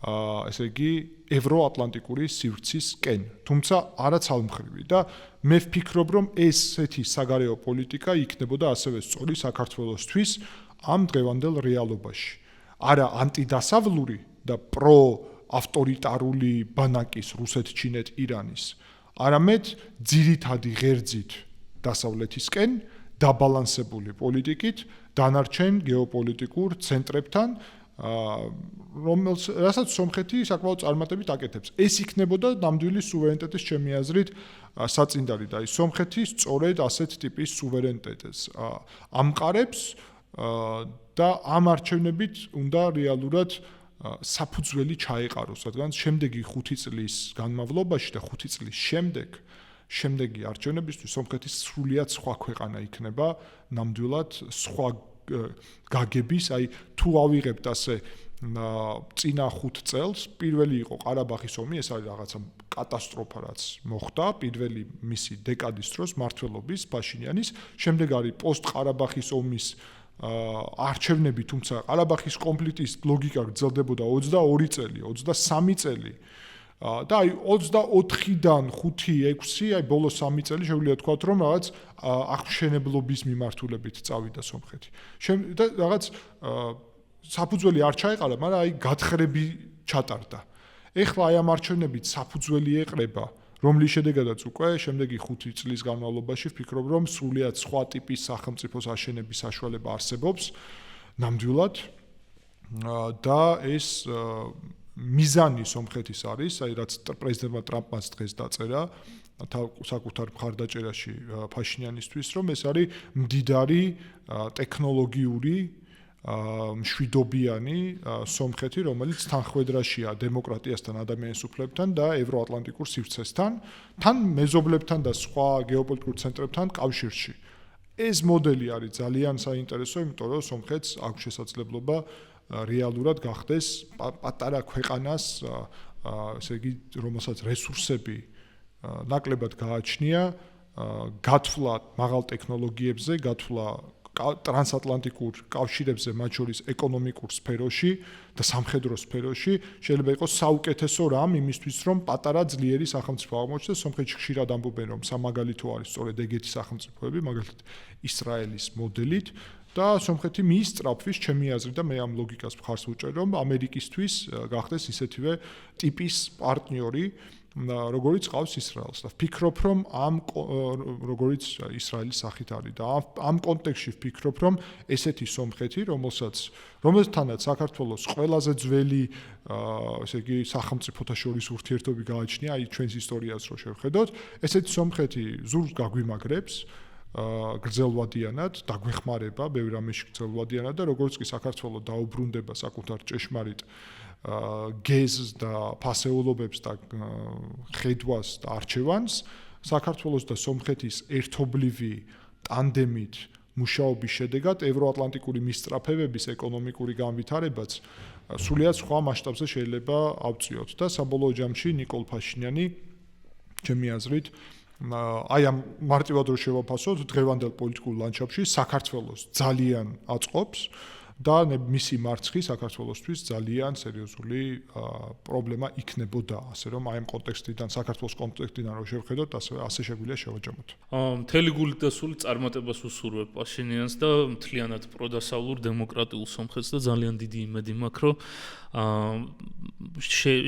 ესე იგი ევროატლანტიკური სივრცისკენ, თუმცა არა ცალმხრივი და მე ვფიქრობ, რომ ესეთი საგარეო პოლიტიკა იქნებოდა ასევე სწორი საქართველოსთვის ამ დღევანდელ რეალობაში. არა ანტიდასავლური და პროავტორიტარული ბანაკის რუსეთ, ჩინეთ, ირანის, არამედ ძირითადი ღერძით დასავლეთისკენ დაბალანსებული პოლიტიკით დანარჩენ გეოპოლიტიკურ ცენტრებთან, რასაც სომხეთი საკმაოდ წარმატებით აკეთებს. ეს იქნებოდა ნამდვილი სუვერენიტეტის ჩემი აზრით საწინდარი და სომხეთი სწორედ ასეთ ტიპის სუვერენიტეტს ამყარებს და ამ არჩევნებით უნდა რეალურად საფუძველი ჩაეყაროს, რადგან შემდეგი 5 წლის განმავლობაში და 5 წლის შემდეგი არჩევნებისთვის სომხეთის სრულიად სხვა ქვეყანა იქნება, ნამდვილად სხვა გაგების, აი თუ ავიღებთ ასე წინა 5 წელს, პირველი იყო ყარაბაღის ომი, ეს არის რაღაცა კატასტროფა, რაც მოხდა პირველი მისი დეკადის დროს მმართველობის ფაშინიანის, შემდეგ არის პოსტყარაბაღის ომის არჩევნები, თუმცა ყარაბაღის კონფლიქტის ლოგიკა გრძელდებოდა 22 წელი, 23 წელი. და აი 24-დან 5-6, აი ბოლო 3 წელი შეგვიძლია თქვათ, რომ რაღაც აღშენებლობის მიმართულებით წავიდა სომხეთი. და რაღაც საფუძველი არ ჩაეყარა, მაგრამ აი გათხრები ჩატარდა. ეხლა აი ამ არჩევნებით საფუძველი ეყრება, რომლის შედეგადაც უკვე შემდეგი 5 წლის განმავლობაში ვფიქრობ, რომ სრულიად სხვა ტიპის სახელმწიფოს აშენების საშუალება არსებობს ნამდვილად და ეს მიზანი სომხეთის არის, აი რაც პრეზიდენტმა ტრამპმაც დღეს დაწერა საკუთარ მხარდაჭერაში ფაშინიანისთვის, რომ ეს არის მდიდარი ტექნოლოგიური მშვიდობიანი სომხეთი, რომელიც თანხმედრაშია დემოკრატიასთან, ადამიანის უფლებებთან და ევროატლანტიკურ სივრცესთან, თან მეზობლებთან და სხვა გეოპოლიტიკურ ცენტრებთან კავშირში. ეს მოდელი არის ძალიან საინტერესო, იმიტომ რომ სომხეთს აქვს შესაძლებლობა რეალურად გახდეს პატარა ქვეყანას, ესე იგი, რომელსაც რესურსები ნაკლებად გააჩნია, გათვლა მაღალ ტექნოლოგიებზე, გათვლა ტრანსატლანტიკურ კავშირებზე, მათ შორის ეკონომიკურ სფეროში და სამხედრო სფეროში, შეიძლება იყოს საუკეთესო რამ იმისთვის, რომ პატარა ძლიერი სახელმწიფო აღმოჩნდეს. სომხეთში ხშირად ამბობენ, რომ სამაგალითო არის სწორედ ეგეთი სახელმწიფოები, მაგალითად ისრაელის მოდელით. და სომხეთი მის სწრაფვის, ჩემი აზრით და მე ამ ლოგიკას მხარს ვუჭერ, რომ ამერიკისთვის გახდეს ისეთივე ტიპის პარტნიორი, როგორიც ყავს ისრაელს და ვფიქრობ, რომ როგორც ისრაელის სახით არის და ამ კონტექსტში ვფიქრობ, რომ ესეთი სომხეთი, რომელთანაც საქართველოს ყველაზე ძველი, ესე იგი, სახელმწიფოთა შორის ურთიერთობები გააჩნია, აი ჩვენს ისტორიას რო შევხედოთ, ესეთი სომხეთი ზურგს გაგვიმაგრებს გრძელვადიანად, დაგვეხმარება ბევრ რამეში გრძელვადიანად და როგორც კი საქართველოს დაუბრუნდება საკუთარ ჭეშმარიტ გეზს და ფასეულობებს და ხედვას და არჩევანს, საქართველოს და სომხეთის ერთობლივი ტანდემით მუშაობის შედეგად ევროატლანტიკური მისწრაფებების ეკონომიკური განვითარებაც სრულიად სხვა მასშტაბზე შეიძლება ავწიოთ და საბოლოო ჯამში ნიკოლ ფაშინიანი, ჩემი აზრით, აი ამ მარტივად რო შევაფასოთ, დღევანდელ პოლიტიკურ ლანდშაფტში საქართველოს ძალიან აწყობს და მისი მარცხი საქართველოსთვის ძალიან სერიოზული პრობლემა იქნებოდა, ასე რომ აი ამ კონტექსტიდან, საქართველოს კონტექსტიდან რო შევხედოთ, ასე შეგვიძლია შევაჯამოთ.
მთელი გულით და სულით წარმატებას უსურვებ პაშინიანს და მთლიანად პროდასავლურ დემოკრატიულ სომხეთს და ძალიან დიდი იმედი მაქვს, რომ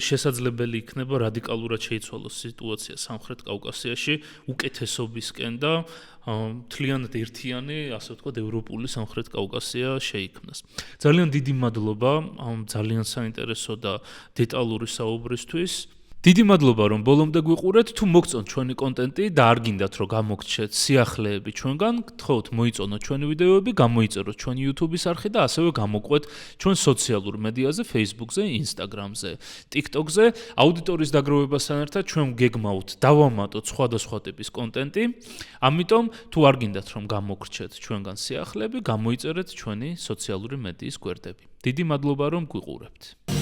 შესაძლებელი იქნება რადიკალურად შეიცვალოს სიტუაცია სამხრეთ კავკასიაში უკეთესობისკენ და მთლიანად ერთიანი, ასე ვთქვათ, ევროპული სამხრეთ კავკასია შეიქმნას. ძალიან დიდი მადლობა ამ ძალიან საინტერესო და დეტალური საუბრისთვის. დიდი მადლობა რომ ბოლომდე გვიყურეთ. თუ მოგწონთ ჩვენი კონტენტი და არ გინდათ რომ გამოგჩეთ სიახლეები ჩვენგან, გთხოვთ მოიწონოთ ჩვენი ვიდეოები, გამოიწეროთ ჩვენი YouTube-ის არხი და ასევე გამოყვეთ ჩვენ სოციალურ მედიაზე, Facebook-ზე, Instagram-ზე, TikTok-ზე. აუდიტორიის დაგროვებასთან ერთად ჩვენ გეგმავთ დავამატოთ სხვადასხვა ტიპის კონტენტი. ამიტომ თუ არ გინდათ რომ გამოგრჩეთ ჩვენგან სიახლეები, გამოიწერეთ ჩვენი სოციალური მედიის გვერდები. დიდი მადლობა რომ გვიყურებთ.